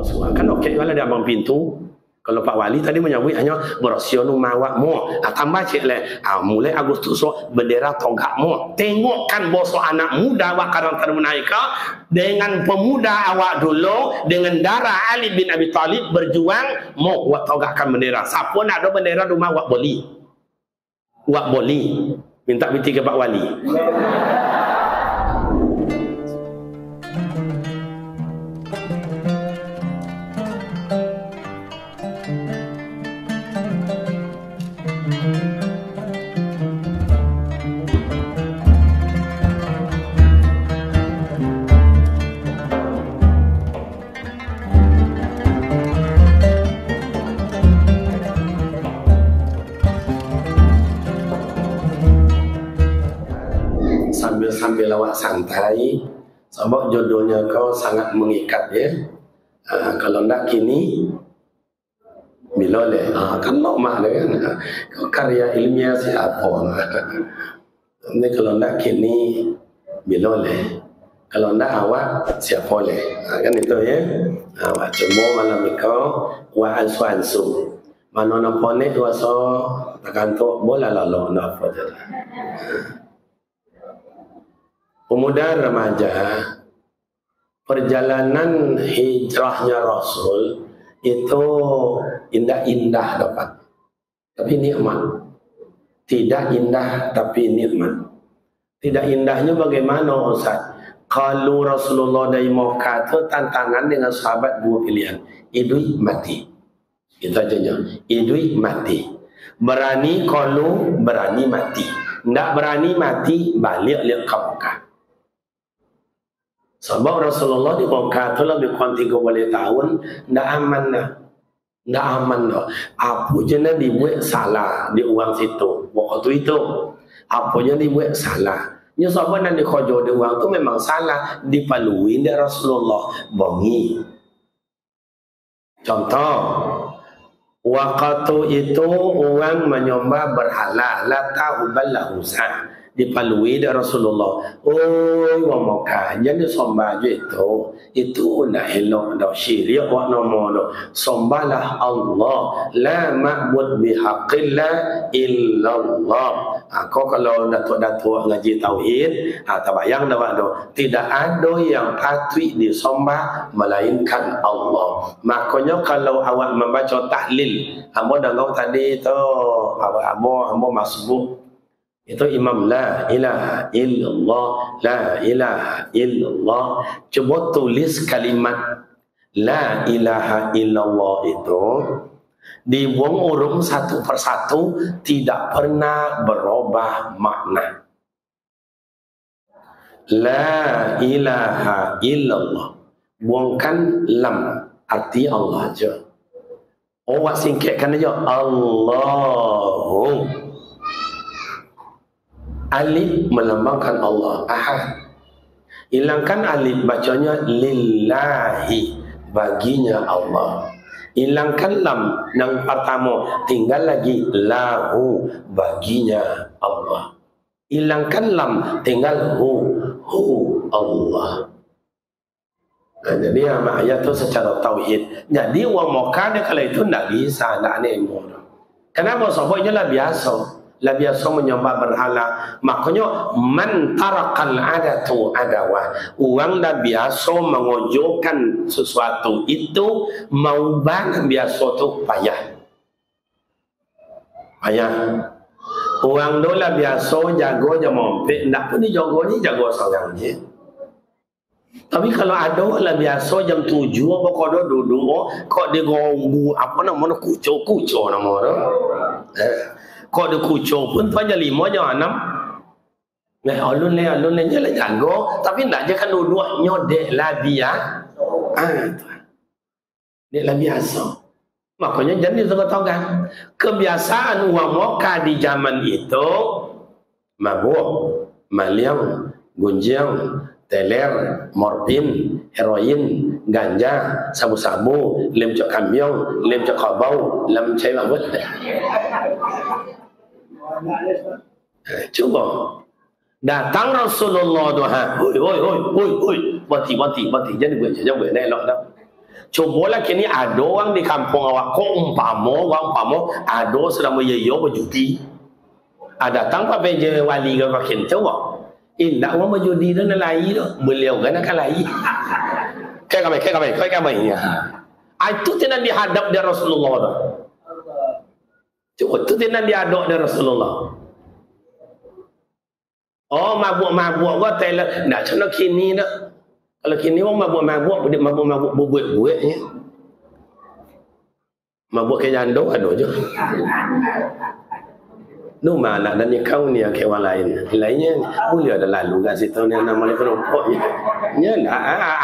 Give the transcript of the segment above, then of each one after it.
sesuatu kan okey kalau dia abang pintu. Kalau Pak Wali tadi menyebut hanya berosionu mawak mu. Tambah cik le. Mulai Agustus bendera togak mu. Tengokkan bosok anak muda awak karantan menaika dengan pemuda awak dulu dengan darah Ali bin Abi Talib berjuang mau awak togakkan bendera. Siapa nak ada bendera rumah awak boli. Awak boli. Minta binti ke Pak Wali. Sambil awak santai sebab jodohnya kau sangat mengikat ya. Kalau nak kini bila le kan normal kan kau karya ilmiah siapa ni kalau nak kini bila le kalau nak awak siapa le kan itu ya. Awak cuma malam kau wa ansu mana nampak ni kuasa takkan tu bola lalu nak apa je. Pemuda remaja, perjalanan hijrahnya Rasul itu indah-indah dapat, tapi nikmat. Tidak indah tapi nikmat. Tidak indahnya bagaimana Ustaz? Kalau Rasulullah dari Makkah itu tantangan dengan sahabat dua pilihan, hidup mati. Itu aja, hidup mati. Berani kalau berani mati, tidak berani mati balik lihat ke Makkah. Sebab Rasulullah di Makkah itu lebih kurang 30 tahun, tidak aman dah. Tidak aman dah. Apa je nak dibuat salah di uang situ. Waktu itu, apa je dibuat salah. Nya sebab nak dikojo di uang tu memang salah. Dipaluin dari Rasulullah. Bongi. Contoh, waktu itu orang menyembah berhala. La ta'ubal lahuzah. Dipalui dari Rasulullah. Oi, wa Makkah, jangan sombah je itu nak elok dah syirik wa nama dah. Sombahlah Allah, la ma'bud bihaqqillah illallah. Kau kalau datuk-datuk ngaji tauhid, tak bayang dah tidak ada yang patut disembah melainkan Allah. Makanya kalau awak membaca tahlil, hamba dengar tadi tu hamba masbuk itu Imam la ilaha illallah, la ilaha illallah. Cuba tulis kalimat la ilaha illallah itu dibuang urung satu persatu, tidak pernah berubah makna. La ilaha illallah, buangkan lam, arti Allah je. Awak singkatkan aja Allahu. Alif melambangkan Allah Ahad. Hilangkan alif, bacanya lillahi, baginya Allah. Hilangkan lam yang pertama, tinggal lagi lahu, baginya Allah. Hilangkan lam, tinggal hu Allah. Jadi ayat itu secara tauhid. Jadi orang Makkah dia kalau itu tidak bisa, tidak ada ilmu. Kenapa? Sebabnya lah biasa. Lah biasa menyembah berhala. Makanya man tarakal adatu adawah. Orang dah biasa mengojokan sesuatu itu, mau banget biasa tu payah. Payah. Orang tu lah biasa jago je mompek, ndak pun dijago ni jago seorang je. Tapi kalau ada lah biasa jam 7 apa kau dah duduk, kau dia gonggu apa nama kucur nama tu. Kau ada kucur pun tu aja 5 je 6. Alun le je lah jago, tapi nak je kan duduk nyodek lah biar. Dek lah biasa. Makanya jadi tahu kan, kebiasaan orang Makkah di zaman itu mabuk, maliang, gunjang, teler, morfin, heroin, ganja, sabu-sabu, lem cok kamyong, lem cok kabau, lem cai bangun. Cuba datang Rasulullah tu, hoi, berhenti, jangan buat ni elok dah. Cubalah kini ada orang di kampung awak kok umpama ada sedang berjaya berjudi. Ada datang Pak PJ wali ke Pak Kentau. Indak orang berjudi tu nak lain tu. Beliau kan akan lain. Kau kami ya. Itu tidak dihadap dari Rasulullah tu. Itu tidak dihadap dari Rasulullah. Oh mabuk gua Thailand nak macam kini dah. Kalau kini orang mabuk buat-buatnya. Mabuk ke jandung ada je. Nu mana dan kau ni ke orang lain. Lainnya boleh ada lalu kat situ ni nama dia kerompok je. Nya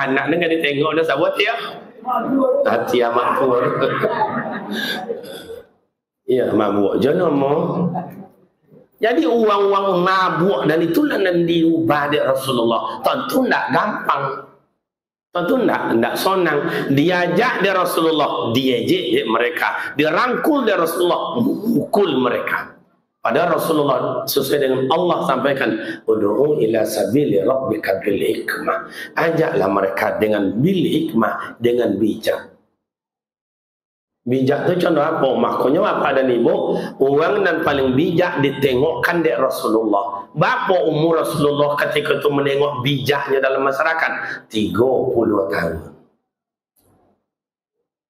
anak dengan dia tengok dah sahabat dia. Hati amat pun. Ya mabuk je nama. Jadi uang-uang mabuk dan itulah yang diubah dari Rasulullah. Tentu tidak gampang. Tentu tidak senang. Diajak dari Rasulullah, diejek mereka. Dirangkul dari Rasulullah, mukul mereka. Padahal Rasulullah sesuai dengan Allah sampaikan, ud'u ila sabili rabbika bil hikmah. Ajaklah mereka dengan bil hikmah, dengan bijak. Bijak tu contoh apa? Makanya apa dan ibu? Orang yang paling bijak ditengokkan dari Rasulullah. Berapa umur Rasulullah ketika itu menengok bijaknya dalam masyarakat? 30 tahun.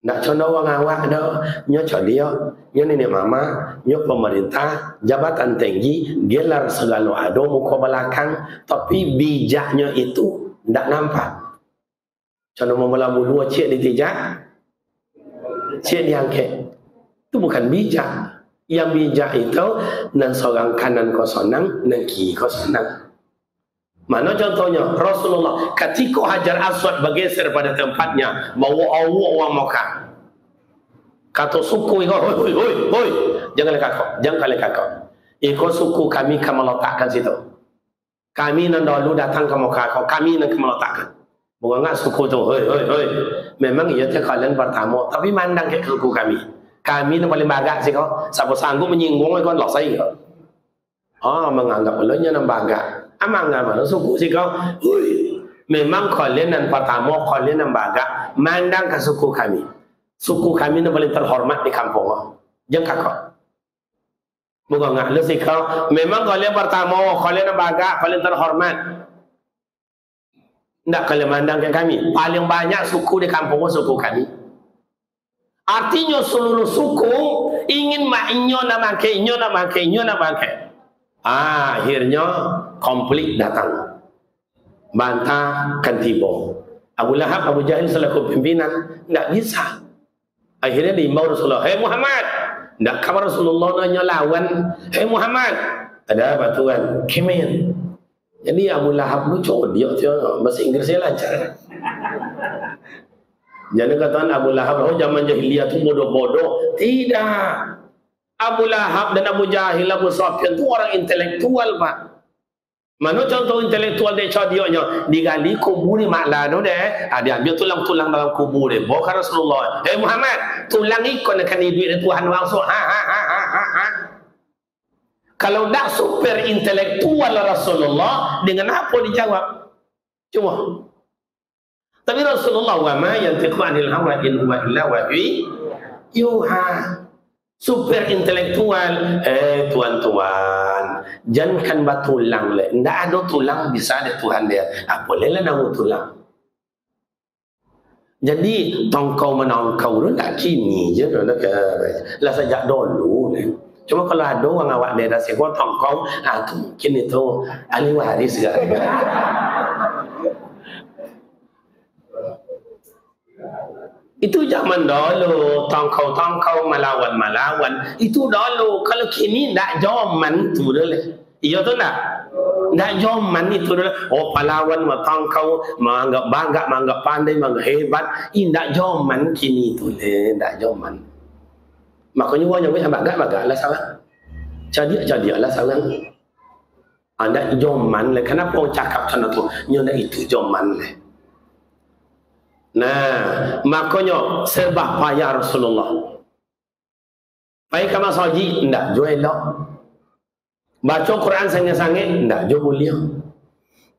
Nak contoh orang awak dah. Nya dia, nya nenek mama, nya pemerintah, jabatan tinggi, gelar segala ada muka belakang. Tapi bijaknya itu tak nampak. Contoh memula bulu cik ditijak. Cik diangkat. Itu bukan bijak. Yang bijak itu nan seorang kanan kau senang, nan kiri kau senang. Mana contohnya? Rasulullah ketika Hajar Aswad bergeser pada tempatnya, bawa awak orang Mekah. Kata suku ikut, hoi, jangan kali kakak. Ikut suku kami letakkan situ. Kami nan dulu datang ke Mekah, kami nan letakkan. Bukan enggak suku tu, hoi. Memang ia tu kalian pertama, tapi mandang ke suku kami. Kami ni paling bagak sih kau. Siapa sanggup menyinggung kau lok saya. Oh, menganggap ulunnya nam bagak. Amang mana suku sih kau. Hoi. Memang kalian yang pertama, kalian yang bagak, mandang ke suku kami. Suku kami ni paling terhormat di kampung. Jangan kakak. Bukan enggak lu sih kau. Memang kalian pertama, kalian yang bagak, paling terhormat. Tidak kalian mandang ke kami. Paling banyak suku di kampung suku kami. Artinya seluruh suku ingin inyo nak pakai. Akhirnya konflik datang. Bantah kan tiba. Abu Lahab, Abu Jahil selaku pimpinan tidak bisa. Akhirnya diimbau Rasulullah, "Hei Muhammad." Tidak kabar Rasulullah nanya lawan, "Hei Muhammad." Ada apa tuan? Kemen. Jadi Abu Lahab tu dia bahasa Inggerisnya lancar. Jangan katakan Abu Lahab zaman jahiliyah tu bodoh-bodoh. Tidak. Abu Lahab dan Abu Jahil, Abu Sufyan tu orang intelektual, Pak. Mana contoh intelektual dia dia digali kubur ni maklah tu deh. Dia ambil tulang-tulang dalam kubur dia. Bawa Rasulullah. "Hei Muhammad, tulang ikon akan duit Tuhan langsung." Kalau tak super intelektual Rasulullah, dengan apa dijawab? Cuma. Tapi Rasulullah wa ma yantiqu anil hawa in huwa illa wahyu yuha. Super intelektual. Tuan-tuan, jangan batulang le. Tidak ada tulang bisa ada Tuhan dia. Bolehlah nama tulang. Jadi tongkau menongkau tu tak kini je lah sejak dulu. Cuma kalau ada orang awak daerah sekolah tongkong, tu mungkin itu ahli waris segala. Itu zaman dulu, tongkau melawan. Itu dulu. Kalau kini tak zaman tu dulu. Iya tu tak? Tak zaman itu dulu. Oh pahlawan, tongkau, menganggap bangga, menganggap pandai, menganggap hebat. Ini tak zaman kini tu le, tak zaman. Makanya orang yang bagak lah sekarang. Jadi lah sekarang. Ada zaman lah. Kenapa orang cakap macam tu? Nyonya itu zaman lah. Nah, makanya serba payah Rasulullah. Baik kamu sahaji, tidak jual lah. Baca Quran sangat-sangat, tidak jual beliau.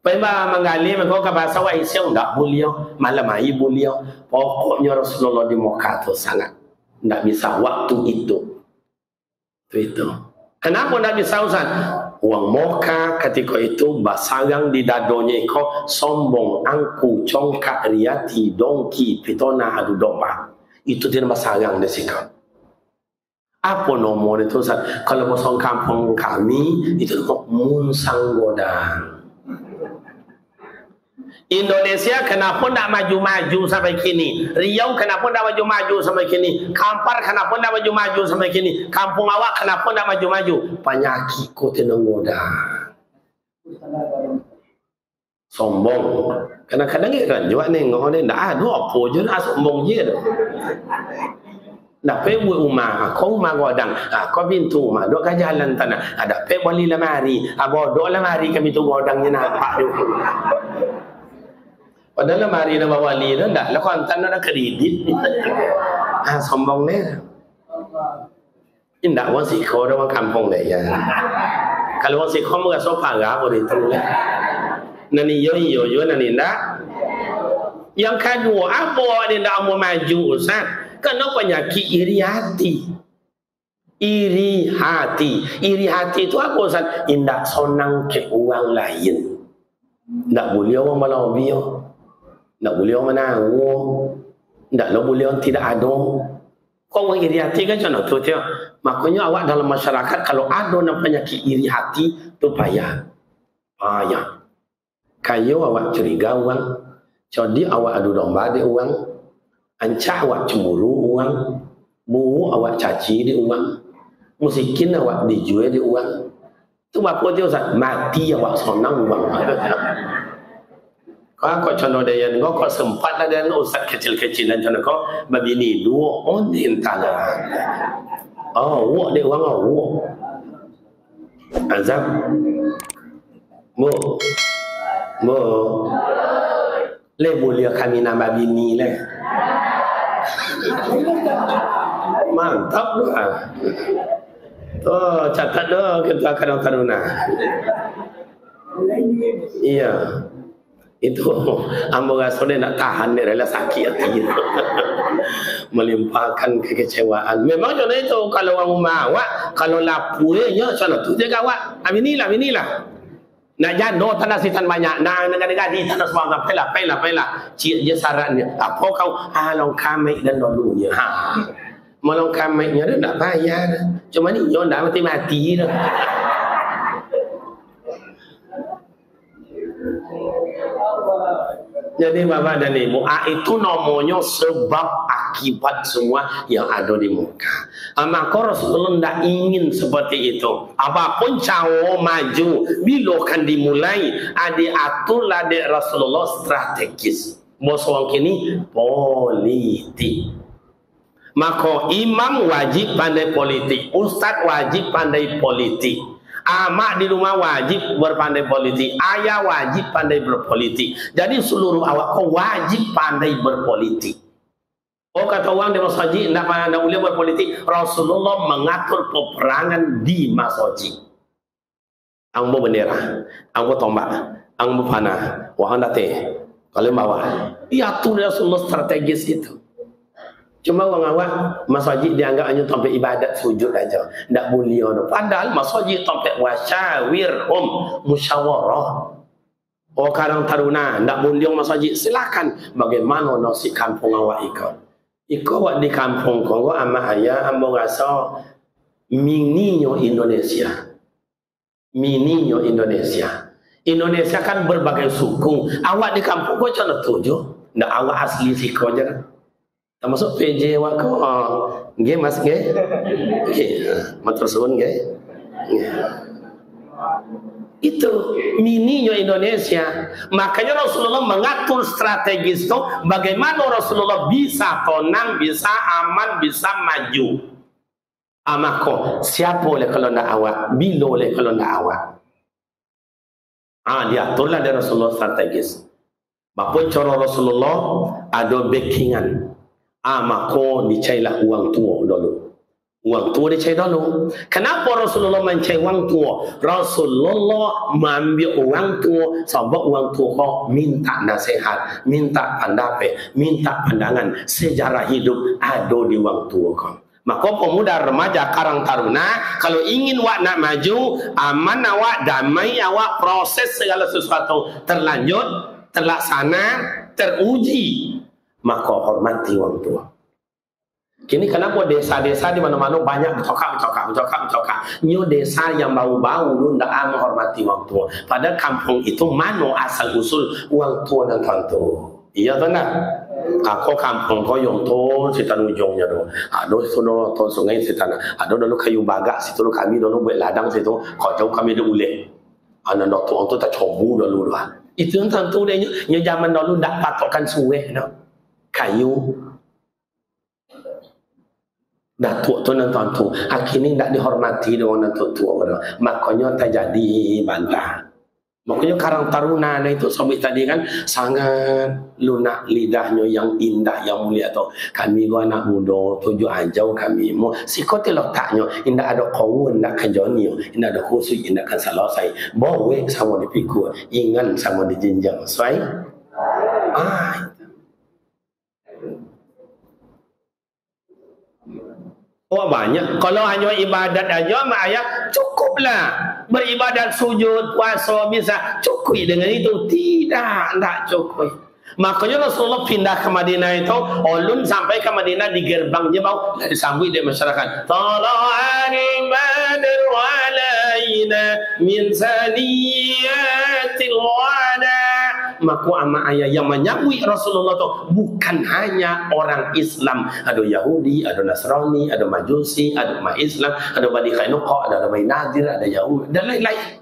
Pemba menggali mereka ke bahasa wa isyong tak boleh, malam ai boleh. Pokoknya Rasulullah di Mekah tu sangat tak bisa waktu itu. Itu. Kenapa tak bisa Ustaz? Orang Mekah ketika itu basarang di dadonya iko sombong angku congkak riati dongki pitona adu domba. Itu dia basarang di situ. Apa nomor itu Ustaz? Kalau bosong kampung kami itu Munsang Godang. Indonesia kenapa tak maju-maju sampai kini? Riau kenapa tak maju-maju sampai kini? Kampar kenapa tak maju-maju sampai kini? Kampung awak kenapa tak maju-maju? Penyakit kau tenenggoda. Sombong. Kadang-kadang kan juga nengok ni tak ada apa je nak sombong je dah. Nak pergi buat rumah, kau rumah godang, kau pintu rumah, duk ke jalan tanah, ada pergi balik lemari, bodoh lemari kami tu godangnya nampak tu. Padahal lemari nama wali tu tak, lah kontan ada kredit. Sombong ni. Indah orang Sikho dah orang kampung ni ya. Kalau orang Sikho mereka sopan gak boleh tu lah. Nani yo nani tak. Yang kedua, apa dia nak mau maju Ustaz? Kenapa penyakit iri hati? Iri hati. Iri hati itu apa Ustaz? Indah sonang ke orang lain. Tak boleh orang melabi. Tak boleh orang menanggung. Tak boleh orang tidak ada. Kau orang iri hati kan macam tu dia. Makanya awak dalam masyarakat kalau ada penyakit iri hati tu payah. Payah. Kayu awak curiga orang. Jadi awak adu domba di orang. Ancak awak cemburu orang. Buruk awak caci di orang. Musikin awak dijual di orang. Tu apa dia Ustaz? Mati awak sonang orang. Kau contoh dia yang kau sempat lah dengan Ustaz kecil-kecil dan contoh kau begini dua ondin tangan. Oh, wak dia orang wak. Azam. Bo. Le boleh kami nama bini le. Mantap tu ah. Oh, catat dah kita kadang-kadang. Iya. Itu ambo rasa dia nak tahan dia rela sakit hati gitu. Melimpahkan kekecewaan. Memang contoh itu kalau orang rumah awak kalau lapunya contoh tu dia awak. Aminilah. Nak jano tanah sitan banyak. Nak negara-negara tanah semua sampai lah. Cik je syaratnya. Apa kau long kamik dan dolunya. Malong kamiknya dia tak payah dah. Cuma ni yo ndak mati-mati dah. Jadi Bapak dan Ibu, itu namanya sebab akibat semua yang ada di muka. Maka Rasulullah tidak ingin seperti itu. Apapun cara maju, bila akan dimulai, diaturlah di Rasulullah strategis. Bos orang kini politik. Maka imam wajib pandai politik, ustaz wajib pandai politik. Amak di rumah wajib berpandai politik. Ayah wajib pandai berpolitik. Jadi seluruh awak kau wajib pandai berpolitik. Oh kata orang di masjid tidak boleh berpolitik. Rasulullah mengatur peperangan di masjid. Angbo bendera, angbo tombak, angbo panah, wahang date. Kalau bawa, diatur Rasulullah strategis itu. Cuma orang awak masjid dianggap hanya tempat ibadat sujud aja. Tak boleh ada. Padahal masjid tempat wasyawirhum musyawarah. Oh karang taruna tak boleh masjid. Silakan. Bagaimana nasib kampung awak ikut? Ikut awak di kampung kau ama ayah ambo rasa mininya Indonesia. Mininya Indonesia. Indonesia kan berbagai suku. Awak di kampung kau macam tu je. Tak awak asli siko je kan. Termasuk PJ awak kau, nggih mas nggih, matur suwun nggih. Itu mininya Indonesia. Makanya Rasulullah mengatur strategis itu bagaimana Rasulullah bisa tenang, bisa aman, bisa maju. Maka siapa boleh kalau nak awak, bila boleh kalau nak awak. Diaturlah dari Rasulullah strategis. Bapa cara Rasulullah ada backingan. Maka dicailah orang tua dulu. Wang tua dia cari dulu. Kenapa Rasulullah mencari wang tua? Rasulullah mengambil wang tua sebab wang tua kau minta nasihat, minta pendapat, minta pandangan sejarah hidup ada di wang tua kau. Maka pemuda remaja karang taruna kalau ingin awak nak maju, aman awak, damai awak, proses segala sesuatu terlanjut, terlaksana, teruji, maka hormati wang tua. Kini kenapa desa-desa di mana-mana banyak bercokak. Nyo desa yang bau-bau lu ndak menghormati wang tua. Padahal kampung itu mana asal usul wang tua dan tuan tua. Iya tak nak? Aku kampung kau yang tu sitan ujungnya tu. Aduh itu no tu sungai sitan. Aduh dulu kayu bagak situ dulu kami dulu buat ladang situ. Kau jauh kami dulu ulek. Anak dok tu tak cobu dulu lah. Itu yang tuan tu dia nyo zaman dulu ndak patokkan suwe no. Kayu. Datuk tu dan tuan tu akhirnya tidak dihormati dengan datuk tua makanya terjadi bantah. Makanya karang taruna itu sobit tadi kan sangat lunak lidahnya yang indah yang mulia tu. Kami gua anak muda tujuh ajau kami mau sikote letaknya indah ada kawun indah kajonio indah ada khusus indah kan selesai bawa sama dipikul ingat sama dijinjang sesuai Oh banyak. Kalau hanya ibadat aja mak ayah cukuplah. Beribadat sujud, puasa bisa cukup dengan itu. Tidak cukup. Makanya Rasulullah pindah ke Madinah itu, ulun sampai ke Madinah di gerbang je bau disambut di masyarakat. Tala'ani badr alaina min saniyatil wada. Maka amak ayah yang menyambut Rasulullah itu bukan hanya orang Islam, ada Yahudi, ada Nasrani, ada Majusi, ada umat Islam, ada Bani Qainuqa, ada Bani Nadir, ada Yahudi dan lain-lain.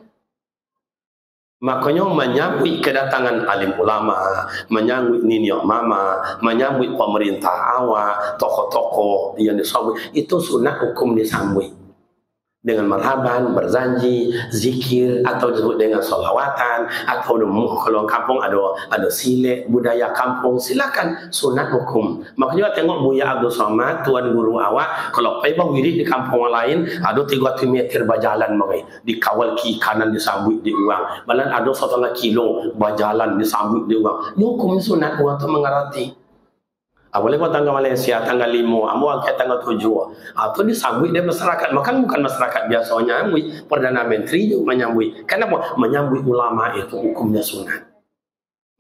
Makanya menyambut kedatangan alim ulama, menyambut niniok mama, menyambut pemerintah awak, tokoh-tokoh yang disambut itu sunat hukum disambut dengan marhaban, berzanji, zikir atau disebut dengan solawatan atau kalau kampung ada silet budaya kampung silakan sunat hukum. Makanya tengok Buya Abdul Somad tuan guru awak kalau pergi bang wirid di kampung lain ada 3 meter berjalan mereka dikawal kiri kanan disambut di uang malah ada 1,5 kilo berjalan disambut di uang. Ini hukum sunat uang tu mengerti. Boleh kau tanggal Malaysia tanggal 5, amu angkat tanggal 7. Atau disambut dia masyarakat, makan bukan masyarakat biasanya nyambut, Perdana Menteri juga menyambut. Kenapa? Menyambut ulama itu hukumnya sunat.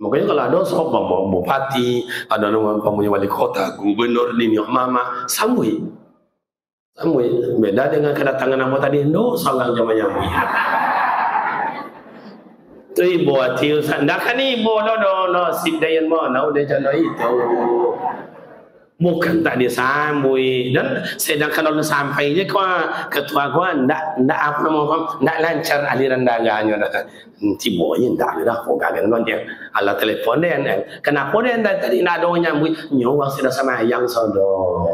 Makanya kalau ada seorang bupati, ada orang punya wali kota, gubernur di mama, sambut. Beda dengan kedatangan amu tadi, no seorang jamaah nyambut. Tu ibu hati sandak kan ibu no sidayan mana udah jalan itu bukan tak disambui dan sedangkan kalau sampai je kau ketua kau ndak apa nama ndak lancar aliran dagangnya dah tiba je ndak dah kau gagal kan dia ala telefon dia kenapa dia tadi nak ada nyambui nyawa sudah semayang sodo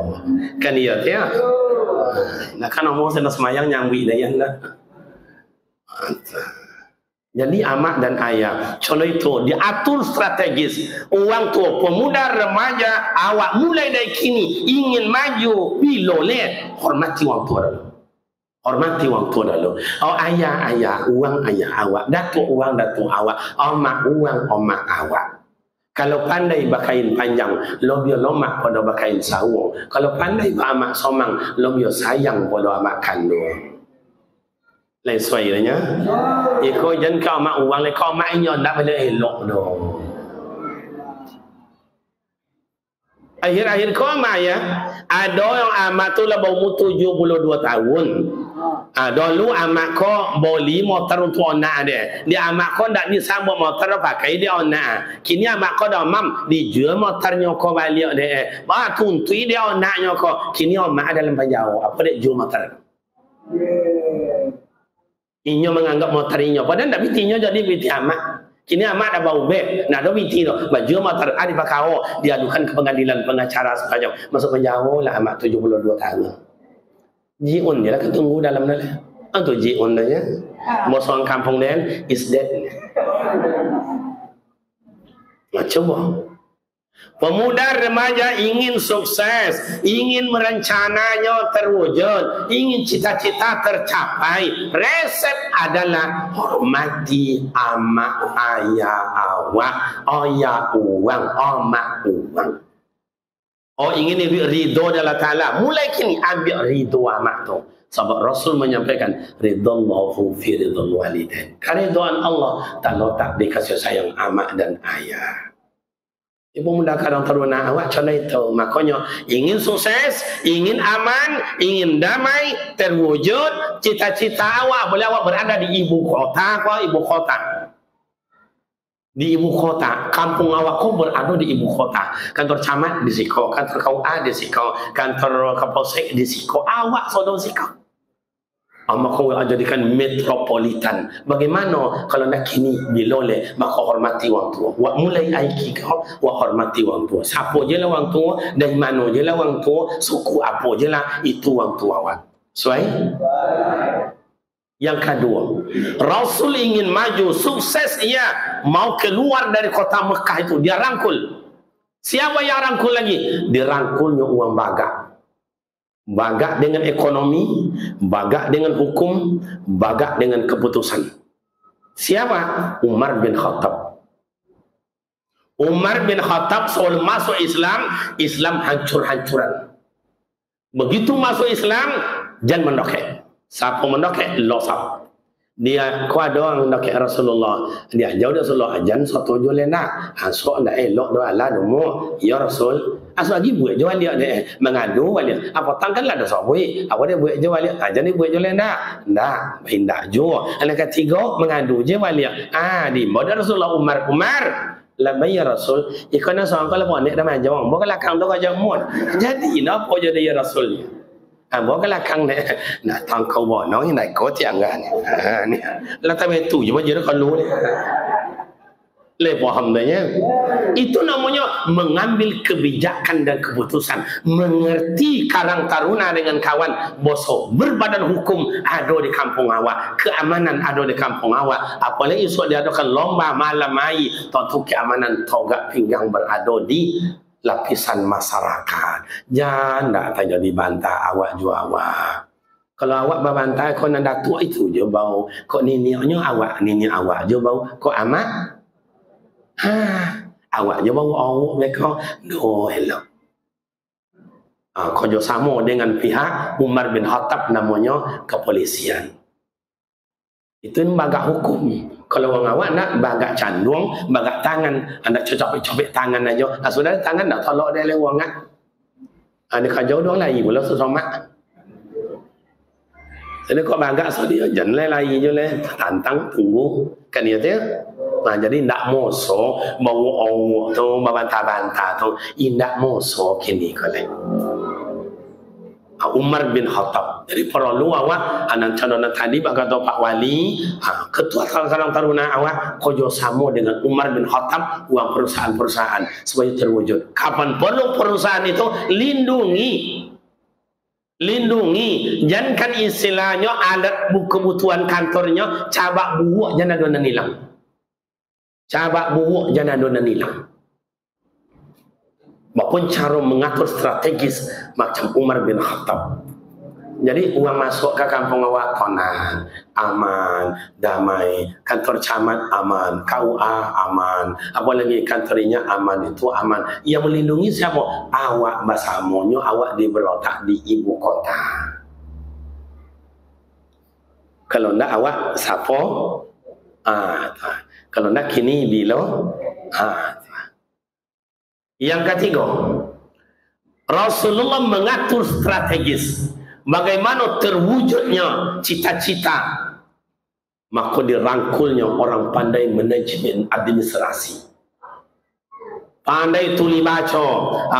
kan dia dia nak kan mau sudah semayang nyambui dia yang dah. Jadi amak dan ayah contoh itu diatur strategis orang tua pemuda remaja awak mulai dari kini ingin maju biloleh hormati orang tua dulu hormati orang tua dulu ayah uang ayah awak datuk uang datuk awak omak uang omak awak. Kalau pandai bakain panjang lobio lomak pada bakain sawung kalau pandai amak somang lobio sayang pada amak kandung. Lain suainya. Iko jan kau mak uang le kau mak inyo ndak boleh elok do. Akhir-akhir kau mak ya, ada yang amat tu lah baru 72 tahun. Dulu amak kau beli motor untuk anak dia. Dia amak kau ndak disambut motor pakai dia anak. Kini amak kau dah mam dijual motornya kau balik dia. Bah tuntui dia anaknya kau. Kini amak dalam pajau apa dia jual motor. Inyo menganggap motor inyo padahal ndak bitinya jadi biti amak. Kini amak dah bau beb, nak ada biti tu. Baju motor ada pakau, diadukan ke pengadilan pengacara saja. Masuk penjara lah amak 72 tahun. Jiun dia lah ketunggu dalam dalam. Antu jiun dah ya. Mosong kampung dan is dead. Macam apa? Pemuda remaja ingin sukses, ingin merencananya terwujud, ingin cita-cita tercapai. Resep adalah hormati ama ayah awak, ayah uang, ama uang. Oh, ingin ridho Allah Ta'ala, mulai kini ambil ridho amak tu. Sebab Rasul menyampaikan ridallahu fi ridal walidain. Keridhaan Allah tak letak di kasih sayang amak dan ayah. Ibu muda kadang teruna awak contoh itu. Makanya ingin sukses, ingin aman, ingin damai, terwujud cita-cita awak. Boleh awak berada di ibu kota, ibu kota. Di ibu kota, kampung awak kau berada di ibu kota. Kantor camat di Siko, kantor KUA di Siko, kantor Kapolsek di Siko. Awak saudara Siko. Maka Allah jadikan metropolitan. Bagaimana kalau nak kini bilole maka hormati orang tua. Wak mulai aiki kau, wak hormati orang tua. Siapa je lah orang tua, dari mana je lah orang tua, suku apa je lah, itu orang tua awak. Sesuai? Yang kedua, Rasul ingin maju, sukses ia, mau keluar dari kota Mekah itu, dia rangkul. Siapa yang rangkul lagi? Dirangkulnya uang bagak. Bagak dengan ekonomi, bagak dengan hukum, bagak dengan keputusan. Siapa? Umar bin Khattab. Umar bin Khattab sebelum masuk Islam, Islam hancur-hancuran. Begitu masuk Islam, jangan mendokek. Siapa mendokek? Losap. Dia kuat doang mendokek Rasulullah. Dia jauh Rasulullah, ajan satu jual nak. Hasok nak elok doa lah domo. Ya Rasul. Asal lagi buat jual dia mengadu dia. Apa tangkanlah dah sahabat. Apa dia buat jual dia? Ajan ni buat jual nak. Ndak, indak jual. Anak ketiga mengadu je dia. Di modal Rasulullah Umar. Labai ya Rasul. Ikana seorang kalau buat ni dah majang. Bukan lakang tu kau jamun. Jadi apa jadi ya Rasul? Bukan lakang ni. Nak tangkau buat nong ini kau tiang kan. Ni. Lah tapi tu je baca kau lu ni. Le paham dah. Itu namanya mengambil kebijakan dan keputusan, mengerti karang taruna dengan kawan bosok, berbadan hukum ada di kampung awak, keamanan ada di kampung awak. Apalagi esok diadakan lomba malam mai, tentu keamanan togak pinggang berada di lapisan masyarakat. Jangan tak jadi bantah awak jua awak. Kalau awak berbantah kau nak datuk itu je bau, kau nininya awak je bau, kau amat awak je bawa awak mereka elok. Kau jo sama dengan pihak Umar bin Khattab namanya kepolisian. Itu bagak hukum. Kalau orang awak nak bagak candung, bagak tangan, anda cocok-cocok tangan aja. Sudah tangan nak tolak dia lewat ngak. Ada kajau dong lagi pula sesama. Jadi kau bagak so dia jangan lagi je le, tantang tunggu kan dia tu. Nah, jadi ndak moso bawa awak tu bantah-bantah tu, indak moso kini kali. Umar bin Khattab. Jadi perlu awak anak calon tadi kata Pak Wali, ketua Karang Taruna awak kojo sama dengan Umar bin Khattab uang perusahaan-perusahaan supaya terwujud. Kapan perlu perusahaan itu lindungi, jangan istilahnya alat kebutuhan kantornya cabak buuk jangan ada hilang. Cabak buuk jangan ada hilang. Maupun cara mengatur strategis macam Umar bin Khattab. Jadi uang masuk ke kampung awak tenang, aman, damai. Kantor camat aman, KUA aman. Apalagi kantornya aman itu aman. Yang melindungi siapa? Awak basamonyo, awak diberletak di ibu kota. Kalau ndak awak siapa? Kalau nak kini bila yang ketiga, Rasulullah mengatur strategis bagaimana terwujudnya cita-cita, maka dirangkulnya orang pandai manajemen administrasi, pandai tuli baca,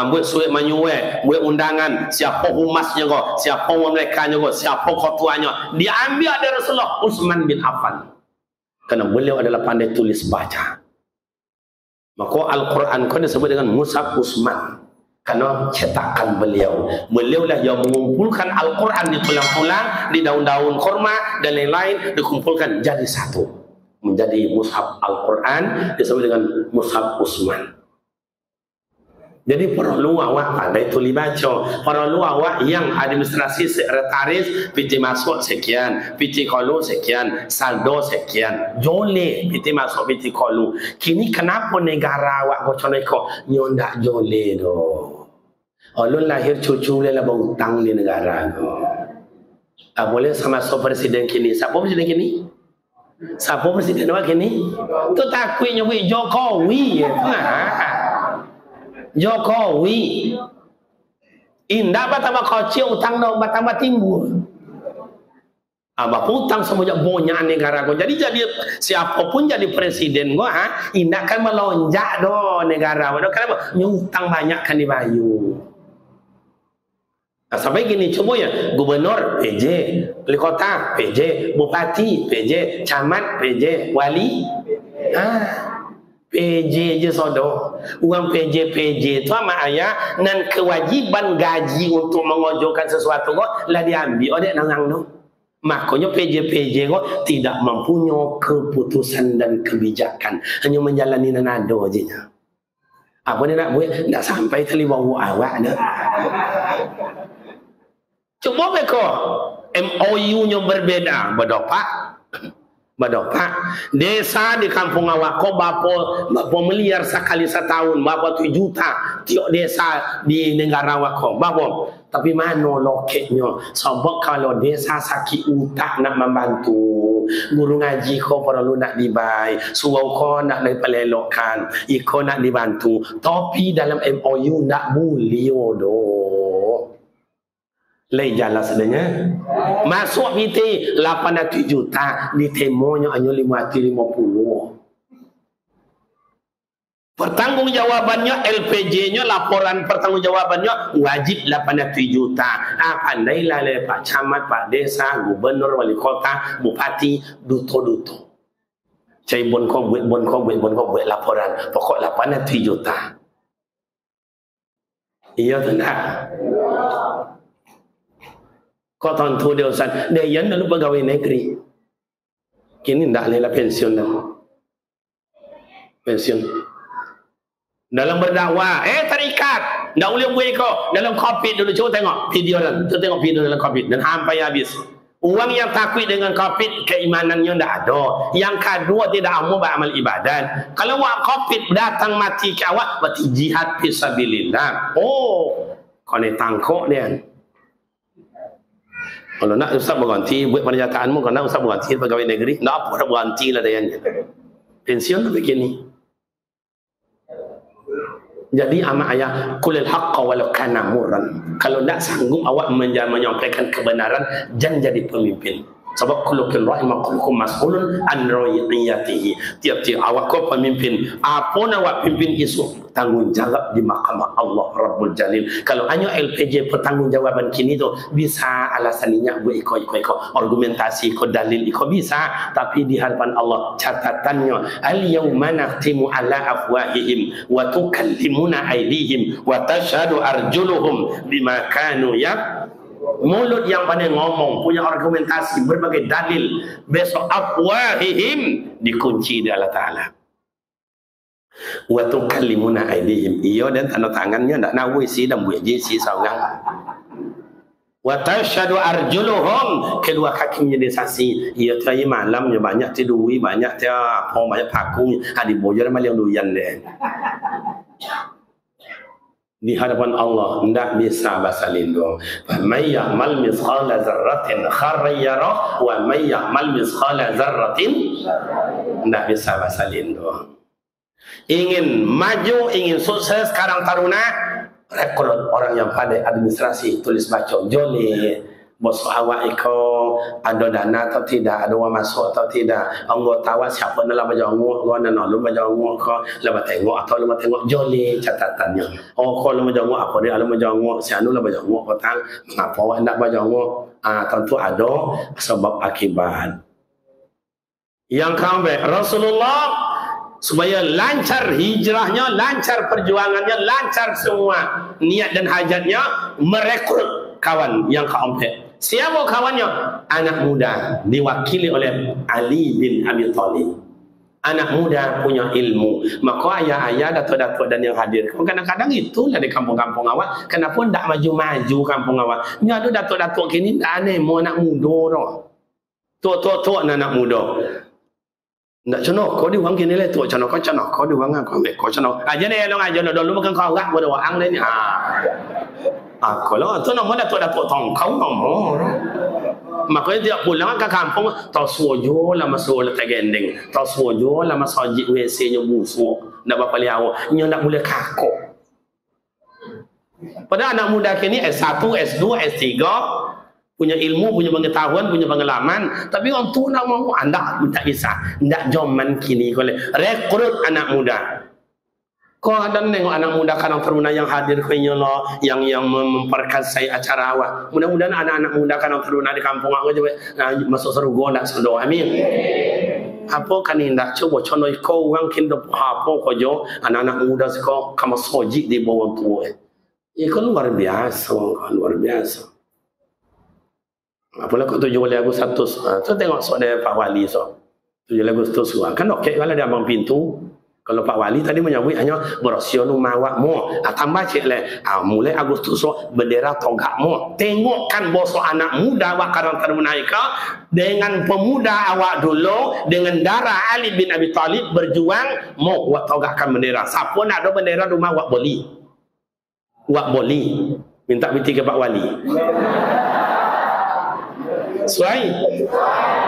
buat surat menyuai, buat undangan, siapa humasnya kok, siapa mereka kok, siapa ketuanya, diambil dari Rasulullah Utsman bin Affan. Karena beliau adalah pandai tulis baca. Maka Al-Quran kau disebut dengan Mushaf Utsman. Karena cetakan beliau. Beliau lah yang mengumpulkan Al-Quran di tulang-tulang, di daun-daun kurma dan lain-lain, dikumpulkan jadi satu. Menjadi Mushaf Al-Quran disebut dengan Mushaf Utsman. Jadi perlu awak pandai tulis baca. Perlu awak yang administrasi sekretaris, PT masuk sekian, PT kolu sekian, saldo sekian. Jole PT masuk, PT kolu. Kini kenapa negara awak kocok neko nyondak jole do? Ulun lahir cucu le lah berhutang di negara do. Boleh sama so presiden kini. Siapa presiden kini? Siapa presiden awak kini? Tu takutnya Jokowi. Jokowi indah batama kecil utang dong batama timbul abah utang semuanya banyak negara ko jadi siapapun jadi presiden gua indah kan melonjak do negara kenapa nyutang banyak kan dibayu. Nah, sampai gini coba ya gubernur PJ, wali kota PJ, bupati PJ, camat PJ, wali PJ je sodo. Uang PJ itu sama ayah dan kewajiban gaji untuk mengojokan sesuatu kok lah diambil oleh nangang no. Makanya PJ kok tidak mempunyai keputusan dan kebijakan, hanya menjalani nanado aja. Apa ni nak buat? Tak sampai terlibat awak dah. Coba beko MOU-nya berbeda, Bapak, desa di kampung awak kau bapa miliar sekali setahun, bapa 7 juta tiap desa di negara awak kau, bapa. Tapi mana loketnya? Sebab kalau desa sakit utak nak membantu, guru ngaji kau perlu nak dibai, surau kau nak dipelelokkan, iko nak dibantu. Tapi dalam MOU nak boleh doh. Lai jalan sebenarnya. Masuk PT 800 juta, ditemonya hanya 550. Pertanggungjawabannya LPJ-nya, laporan pertanggungjawabannya wajib 800 juta. Pandailah le Pak Camat, Pak Desa, Gubernur, Wali Kota, Bupati, duto. Cai bon kau buat laporan. Pokok 800 juta. Iya tak? Kau tentu dia usan. Dia yang dulu pegawai negeri. Kini tak lelah pensiun dah. Pensiun. Dalam berdakwah, terikat. Tak boleh buat kau. Dalam COVID dulu, cuba tengok video dalam. Cuba tengok video dalam COVID. Dan sampai habis. Orang yang takut dengan COVID, keimanannya tak ada. Yang kedua, tidak mau beramal ibadat. Kalau awak COVID datang mati ke awak, berarti jihad fisabilillah. Oh, kau ni tangkuk dia. Kalau nak Ustaz berganti buat pernyataanmu, kalau nak Ustaz berganti pegawai negeri, tak apa dah berganti lah dia. Pensiun tu begini. Jadi amak ayah kulil haqqa walau kana murran. Kalau tak sanggup awak menyampaikan kebenaran, jangan jadi pemimpin. Sebab kulukil rahimah kulukum mas'ulun an ra'iyatihi. Tiap-tiap awak kau pemimpin, apa awak pimpin isu, tanggungjawab di mahkamah Allah Rabbul Jalil. Kalau hanya LPJ pertanggungjawaban kini tu bisa alasannya buat iko argumentasi iko dalil iko bisa, tapi di hadapan Allah catatannya al yauma nakhtimu ala afwahihim wa tukallimuna aydihim wa tashhadu arjuluhum bima kanu mulut yang pandai ngomong, punya argumentasi, berbagai dalil, besok afwahihim dikunci di Allah Ta'ala. Wa tukallimuna aydihim, iyo dan tanda tangannya tak nawi si dan buat jisi saungang. Wa tashhadu arjuluhum, kedua kakinya disaksi. Ia tadi malamnya banyak tidui, banyak dia apa banyak pakung, di bojar malam duyan deh. Di hadapan Allah tidak bisa bahasa lindung. May ya'mal mithqala dzarratin khairan yarah wa may ya'mal mithqala dzarratin tidak bisa bahasa lindung. Ingin maju, ingin sukses sekarang taruna, rekrut orang yang pandai administrasi, tulis baca, joli. Bos awak iko ada dana atau tidak, ada uang masuk atau tidak, anggota awak siapa dalam majanguk, gua nak lu majanguk kau, lepas tengok atau lepas tengok joli catatannya. Oh kau lu majanguk apa dia, lu majanguk si anu lu majanguk kau tang, mengapa awak nak majanguk? Tentu ada sebab akibat. Yang keempat, Rasulullah supaya lancar hijrahnya, lancar perjuangannya, lancar semua niat dan hajatnya, merekrut kawan yang keempat. Siapa kawannya? Anak muda diwakili oleh Ali bin Abi Thalib. Anak muda punya ilmu. Maka ayah-ayah, datuk-datuk dan yang hadir, kadang-kadang itulah di kampung-kampung awak. Kenapa tak maju-maju kampung awak? Ni ada datuk-datuk kini tak aneh mau anak muda dah. Tok-tok anak muda. Nak cenok kau di wang kini le tok cenok kau di wang kau ambil kau cenok. Aja ni long aja dulu bukan kau agak pada wang ni. Kalau tu nama datuk-datuk tongkau nama. Makanya dia pulang ke kampung, tau suojo lah masuk letak gendeng, tau suojo lah masuk jik WC nya busuk, nak berapa liau, nya nak mula kakok. Pada anak muda kini S1, S2, S3 punya ilmu, punya pengetahuan, punya pengalaman, tapi orang tu nak mau anda tak kisah, ndak zaman kini kalau rekrut anak muda. Kau ada nengok anak muda Karang Taruna yang hadir kayaknya lo, yang memperkasai acara awak. Mudah-mudahan anak-anak muda Karang Taruna di kampung awak juga masuk surga nak sedo. Amin. Apa kan indah coba contoh kau orang kinda apa kau jo anak-anak muda sekolah kamu sojik di bawah tua. Itu luar biasa, luar biasa. Apalah kau 7 Agustus, tu tengok soal Pak Wali so. 7 Agustus kan okey kalau dia abang pintu. Kalau Pak Wali tadi menyebut hanya berosio rumah awak mu, tambah cik le, mulai Agustus so bendera togak mu. Tengokkan bosok anak muda awak Karang Taruna dengan pemuda awak dulu dengan darah Ali bin Abi Thalib berjuang mau awak togakkan bendera. Siapa nak ada bendera rumah awak boleh. Awak boleh minta binti ke Pak Wali.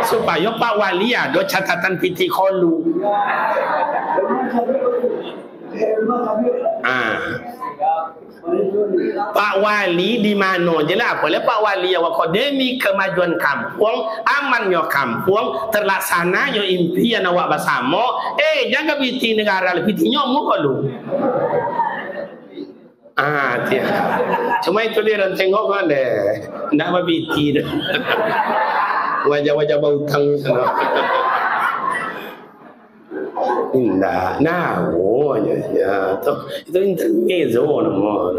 Supaya Pak Wali ada catatan piti kholu. Pak Wali di mana je lah. Boleh Pak Wali awak demi kemajuan kampung, amannya kampung, terlaksananya impian awak bersama. Jangan piti negara piti nyomuk kholu. Tiap. Cuma itu dia orang tengok kan deh. Ndak mabiti dah. Wajah-wajah bautang sana. Indah. Ya. Itu intermezzo nama.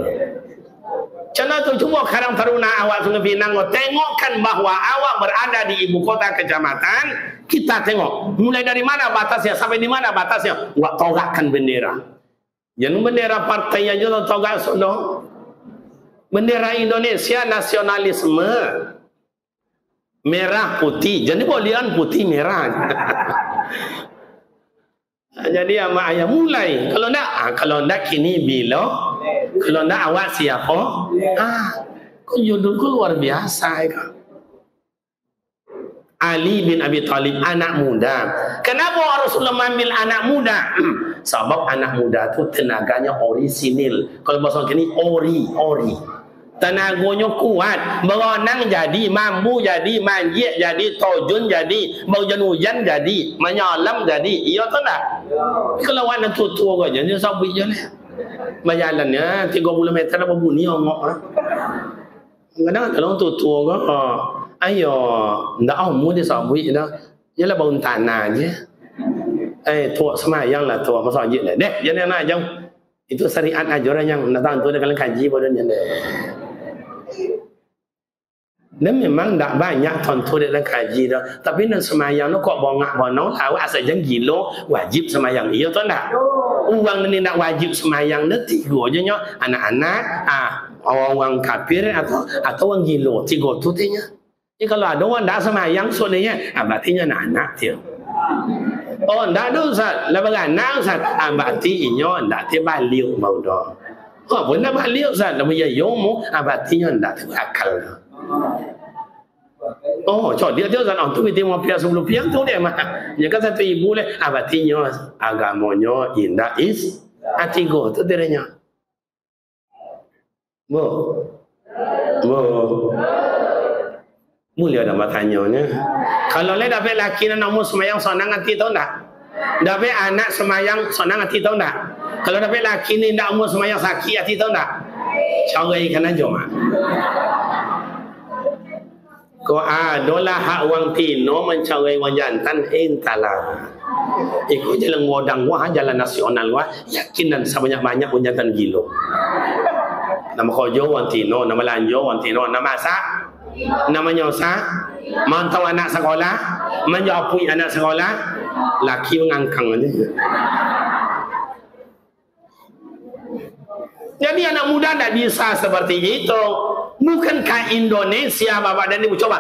Contoh tu cuma Karang Taruna awak Sungai Pinang tengokkan bahawa awak berada di ibu kota kecamatan. Kita tengok mulai dari mana batasnya sampai di mana batasnya. Awak togakkan bendera. Jangan bendera partai aja lo togak sono. Bendera Indonesia nasionalisme. Merah putih. Jadi bolian putih merah. Jadi ama ayah mulai. Kalau ndak kini bilo. Kalau ndak awak siapa? Kau judulku luar biasa kan. Ali bin Abi Thalib anak muda. Kenapa Rasulullah mengambil anak muda? Sebab anak muda tu tenaganya orisinil. Kalau bahasa kini ori. Tenaganya kuat, beronang jadi, mampu jadi, manjik jadi, tojun jadi, hujan jadi, menyalam jadi. Iya tu tak? Kalau warna tua aja ni sabit je ni. Berjalannya 30 meter apa bunyi ongok lah. Kadang kalau tua ke, ayo, ndak umur dia sabit dah. Yalah bangun tanah je. Tua semayang lah tua masjid lah. Dek, jangan nak jauh. Itu syariat ajaran yang datang tu dengan kaji pada dia dek. Dan memang tak banyak tonton dalam kaji dah. Tapi nak semayang tu kok bongak bonong awak asal jangan gilo wajib semayang. Iya tu tak? Uang ni nak wajib semayang ni 3 je nya. Anak-anak, orang kafir atau orang gilo. 3 tu tinya. Jadi kalau ada orang tak semayang soalnya, berarti anak-anak dia. Oh, ndak ada Ustaz. Lah beranak Ustaz. Berarti inyo ndak te balik mau dah. Pun nak balik Ustaz. Lah ya yomo, berarti inyo ndak te akal. Dia Ustaz. Tu kita mau pias 10 piang tu dia mah. Ya kan satu ibu le, berarti inyo agamonyo indah is atigo tu derenya. Mulia dah bertanya. Kalau le dapat laki nak umur semayang sonang hati tahu tak? Dapat anak semayang sonang hati tahu tak? Kalau dapat laki ni nak umur semayang sakit hati tahu tak? Carai kan aja mak. Ko adalah hak wang tino mencarai wang jantan entahlah. Ikut jalan wadang wah jalan nasional wah yakin dan sebanyak-banyak wang jantan gilo. Nama kojo wang tino, nama lanjo wang tino, nama sak. Namanya Ustaz, mantau anak sekolah, menjauhi anak sekolah, Laki mengangkang aja. Jadi anak muda tidak bisa seperti itu. Bukankah Indonesia Bapak dan Ibu, coba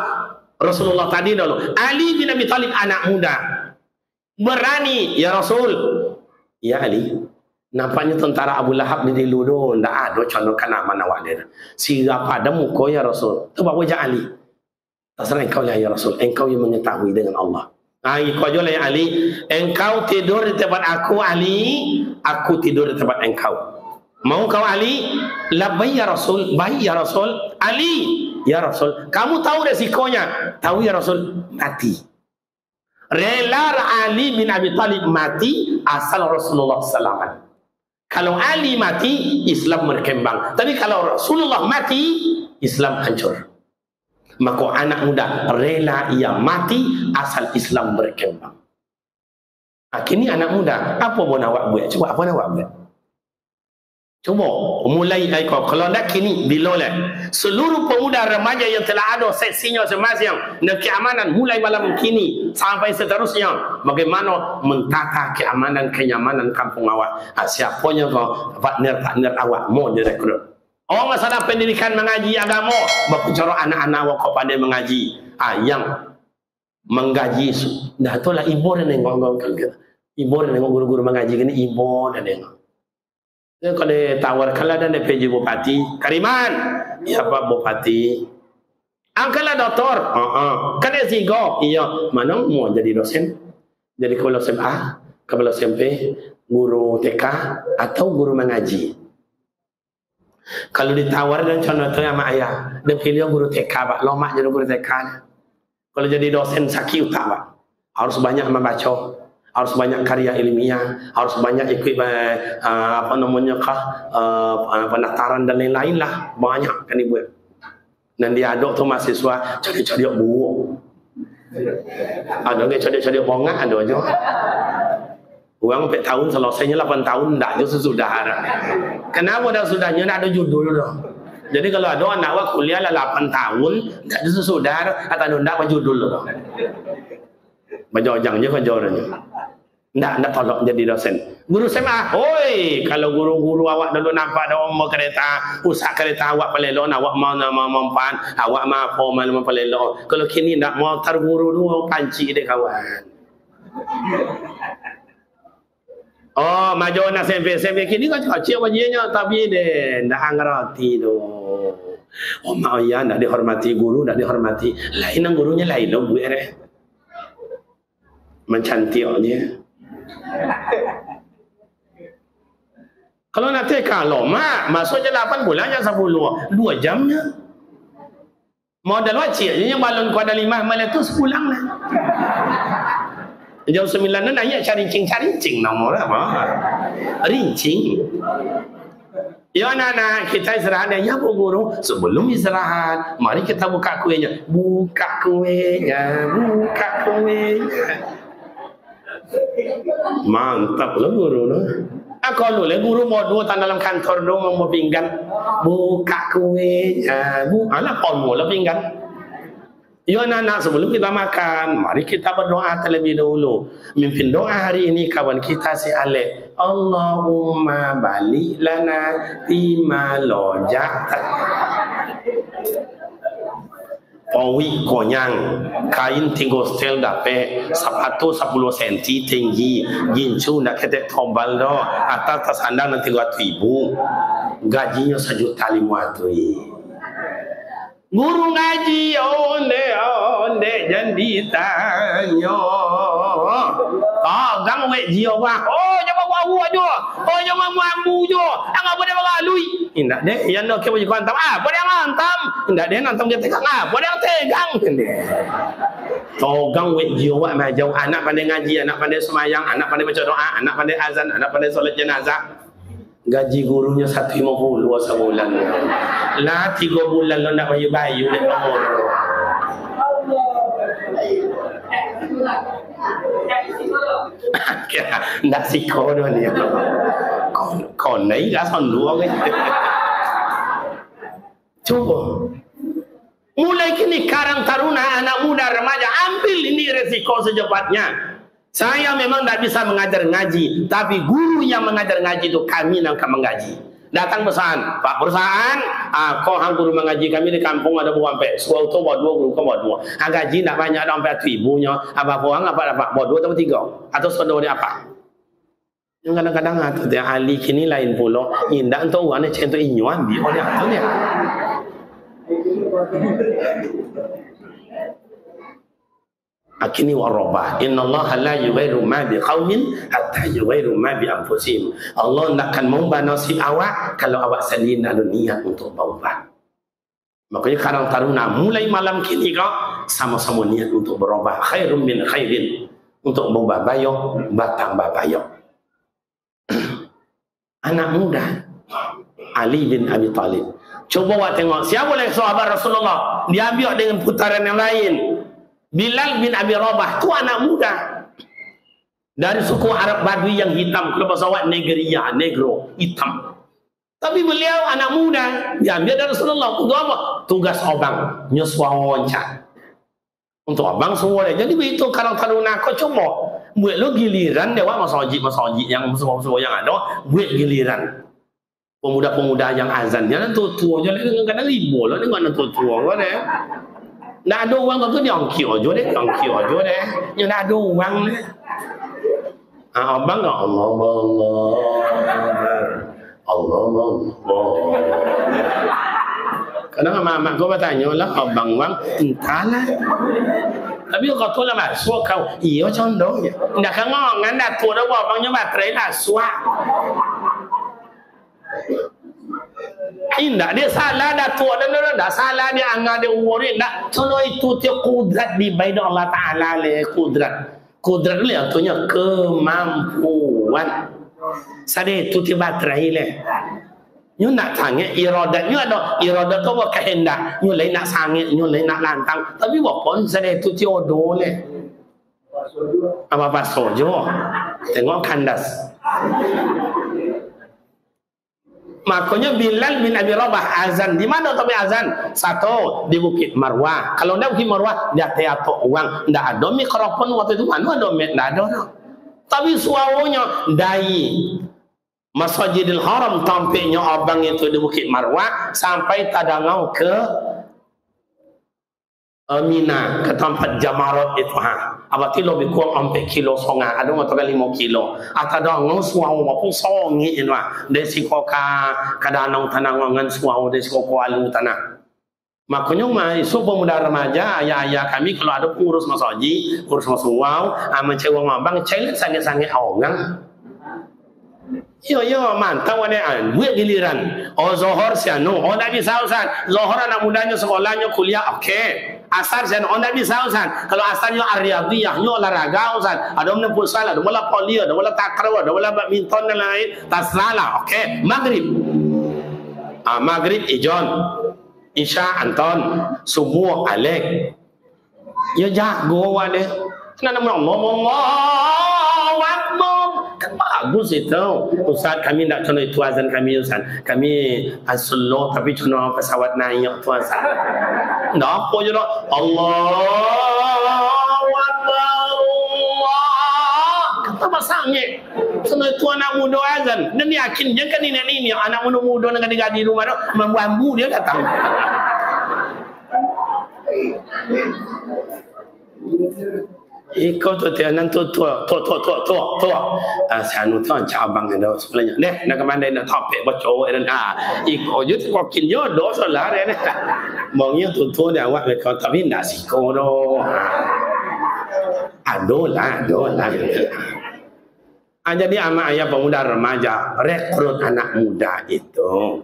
Rasulullah tadi dulu, Ali bin Abi Thalib anak muda berani, ya Rasul, ya Ali, nampaknya tentara Abu Lahab ni diluduh, tidak ada contoh aman awak dia. Siapa pada muka ya Rasul, tu bawa wajah Ali. Terserah engkau lah ya Rasul, engkau yang mengetahui dengan Allah. Ikut aja lah ya Ali, engkau tidur di tempat aku Ali, aku tidur di tempat engkau. Mau kau Ali? Labbaik ya Rasul, baik ya Rasul. Ali, ya Rasul, kamu tahu resikonya? Tahu ya Rasul, mati. Rela Ali bin Abi Thalib mati asal Rasulullah selamat. Kalau Ali mati, Islam berkembang. Tapi kalau Rasulullah mati, Islam hancur. Maka anak muda rela ia mati asal Islam berkembang. Kini anak muda, apa mau nak buat? Coba apa nak buat? Coba mulai kalau nak kini bila lah seluruh pemuda remaja yang telah ada seksinya masing-masing dan keamanan mulai malam kini sampai seterusnya, bagaimana mentata keamanan kenyamanan kampung awak. Siapanya kau partner awak mau direkrut. Masalah pendidikan mengaji agama, berbicara anak-anak awak kau pandai mengaji. Yang menggaji dah tu lah ibu dan nengok kita. Ibu dan nengok guru-guru mengaji gini, ibu dan nengok. Kalau dia tawarkanlah dan dia pergi bupati, Kariman, ya Pak Bupati, angkatlah doktor, kan dia sigo, iya, mana mau jadi dosen, jadi kepala SMA, kepala SMP, guru TK atau guru mengaji. Kalau ditawar dan contoh sama ayah, dia pilih guru TK Pak, lomak jadi guru TK. Kalau jadi dosen sakit tak Pak, harus banyak membaca. Harus banyak karya ilmiah, harus banyak ikut pendaftaran dan lain-lain lah, banyak kan ibu. Dan dia ada tu mahasiswa cari-cari buuk, ada yang cari-cari bongat, ada aja. Orang 4 tahun selesainya 8 tahun dah je sesudah. Kenapa dah sudahnya dah ada judul dah. Jadi kalau ada anak awak kuliah lah 8 tahun dah je sesudah atau ndak berjudul dah. Bajang je kerjanya. Ndak tolak jadi dosen. Guru SMA, hoi, kalau guru-guru awak dulu nampak ada orang kereta, usaha kereta awak pelelo, awak mau mempan, awak mau apa mau pelelo. Kalau kini ndak mau tar guru dua panci deh kawan. Maju nak SMP kini kan kecil bajinya tapi deh ndak ngerti tu. Mau ya ndak dihormati guru, ndak dihormati. Lain nang gurunya lain dong bu ere. Mencantik dia. Kalau nanti kalau masuknya 8 bulan yang 10 2 jamnya modal wajib je balon ku ada 5 malam tu sepulang lah jam 9 nak ayat carincing nama apa rincing. Ya anak-anak kita istirahat ya Bu Guru. Sebelum istirahat mari kita buka kuenya. Mantap lah guru no. Kalau le guru mau dua tan dalam kantor dong mau pinggan buka kuenya anak mau lah pinggan. Ya anak-anak sebelum kita makan mari kita berdoa terlebih dahulu. Mimpin doa hari ini kawan kita si Ale. Allahumma balik lana bima lojak. Pawi konyang kain tinggal stel dapat sepatu 10 cm tinggi gincu nak ketek tombal do atas tersandang nanti 3.000 gajinya 1.500.000 guru ngaji onde jadi tanya gang wek jio wah jangan wawu aja jangan mambu jo angap boleh mengalui indak deh yang nak ke kantam boleh ngantam indak deh nantam dia tegang boleh tegang gang wek jio wah majau anak pandai ngaji anak pandai semayang anak pandai baca doa anak pandai azan anak pandai solat jenazah gaji gurunya 150 sebulan lah 3 bulan lo nak bayu dek umur ndak siko dah ni kon naik dah son dua kan coba mulai kini Karang Taruna anak muda remaja ambil ini resiko secepatnya Saya memang tak bisa mengajar ngaji, tapi guru yang mengajar ngaji itu kami yang akan mengaji. Datang pesan, Pak perusahaan, kau hang guru mengaji kami di kampung ada buang pe, sekolah tu buat 2 guru kau buat 2. Gaji tak banyak dah sampai ibunya, apa orang apa dapat buat 2 atau 3 atau saudara dia apa. Yang kadang-kadang tu dia ahli kini lain pula, indah untuk orang ni centok inyuan dia oleh tu dia. Akini warabah. Innallaha la yughayyiru ma biqaumin hatta yughayyiru ma bi anfusihim. Allah nak akan mengubah nasib awak kalau awak sendiri nak ada niat untuk berubah. Makanya Karang Taruna mulai malam kini kau sama-sama niat untuk berubah. Khairum min khairin, untuk berubah bayok, tambah bayok. Anak muda Ali bin Abi Talib. Coba awak tengok siapa boleh sahabat Rasulullah. Dia ambil dengan putaran yang lain. Bilal bin Abi Rabah tu anak muda dari suku Arab Badui yang hitam, kalau bahasa awak Negria, negro, hitam. Tapi beliau anak muda, diambil dari Rasulullah untuk apa? Tugas abang, nyuswawanca. Untuk abang semua dia. Jadi begitu Karang Taruna kau coba buat lo giliran dewa masjid yang semua yang ada, buat giliran. Pemuda-pemuda yang azan dia tua-tua je kadang-kadang libur lah dengan tua-tua dia. Tak ada orang tu dia angkir aja deh, yang tak ada orang ni. Abang tak Allah. Kadang mak kau bertanya lah, abang entahlah. Tapi kau tu lah masuk kau, iya contohnya. Dah kan ngongan dah tua dah abangnya baterai lah suak. Indah dia salah dah tua dah salah dia anggar dia umur dia tak kalau itu dia kudrat di baik Allah Ta'ala le kudrat le artinya kemampuan sadar itu dia baterai le nyu nak sangat iradatnya ada iradat tu apa kehendak nyu lain nak sangat nyu lain nak lantang tapi walaupun sadar itu dia odo le apa pasal je tengok kandas. Makanya Bilal bin Abi Rabah azan di mana tapi azan? Satu di Bukit Marwah. Kalau dia Bukit Marwah dia teatok uang, ndak ada mikrofon waktu itu mana ada mic, ndak ada. Tapi suaranya dari Masjidil Haram tampilnya abang itu di Bukit Marwah sampai tadangau ke Mina, ke tempat Jamarat itu abati lebih kurang 4 kilo songa ada mengatakan 5 kilo atau dong suau maupun songi ini desi koka kadanang tanang ngan suau desi koka alu tanah makanya mai so pemuda remaja ayah kami kalau ada pengurus masjid urus suau mencewa ngabang celet sange-sange orang yo mantap ada buat giliran Zohor sianu tak bisa Ustaz Zohor anak mudanya sekolahnya kuliah oke. Asar sen onda bisa Ustaz. Kalau asarnya Riyadhiyah nyo olahraga Ustaz. Ada mana futsal, ada mana poli, ada mana takraw, ada mana badminton dan lain. Tasrala, okey. Maghrib. Maghrib ijon. Isya anton, subuh alek. Ya jago wale. Kenapa ngomong bagus itu Ustaz kami tak contoh itu azan kami Ustaz kami as-suloh tapi contoh pesawat naik tu Ustaz tak apa je lah Allahu Akbar Allah kata masangnya contoh itu anak muda azan dan dia yakin dia kan ini anak muda dengan di rumah tu membuambu dia datang ikut tu tianan tu sanu tu cabang ada sebenarnya deh nak kemana nak topik bocor dan ikut je tu kau kin yo do salah deh maunya tu dia awak kau tapi nak siko do adolah jadi amak ayah pemuda remaja rekrut anak muda itu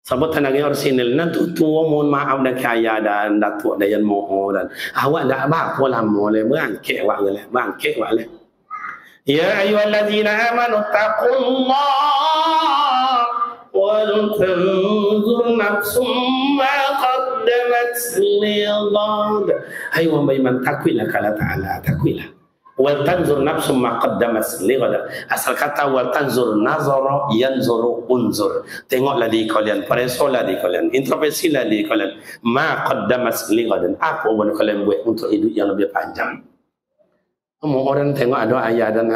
sebab tenaga orisinil nanti tua mohon maaf dan kaya dan datuk dayan moho dan awak dah apa lama le bangkit awak le ya ayyuhallazina amanu taqullah wal tanzur nafsum ma qaddamat lighad hai wa man takwilah kala taala takwilah wal tanzur nafsum ma qaddamat lighad asal kata wal tanzur nazara yanzuru unzur tengoklah di kalian peresolah di kalian introspeksilah di kalian ma qaddamat lighad apa yang kalian buat untuk hidup yang lebih panjang Mau orang tengok ada ayah dan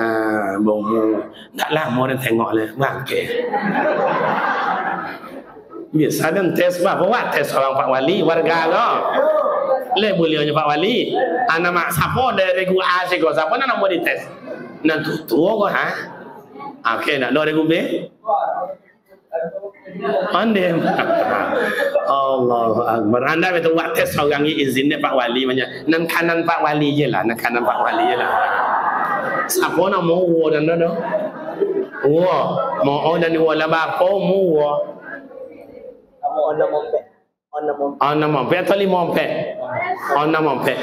bomu. Tak lama orang tengok lah. Bangkit. Biasa dan tes apa tes orang Pak Wali warga lo. Le bolehnya Pak Wali. Nama siapa dari gua asyik siapa nak mau dites. Nak tutu kok ha? Okey nak ada regu B? Pandai. Allahu Akbar. Anda betul buat tes orang ni izin dia Pak Wali banyak. Nan kanan Pak Wali je lah. Nan kanan Pak Wali je lah. Siapa nak mau dan dah? Mau dan wala bapa mau. Ona mompet atau lima mompet? Ona mompet.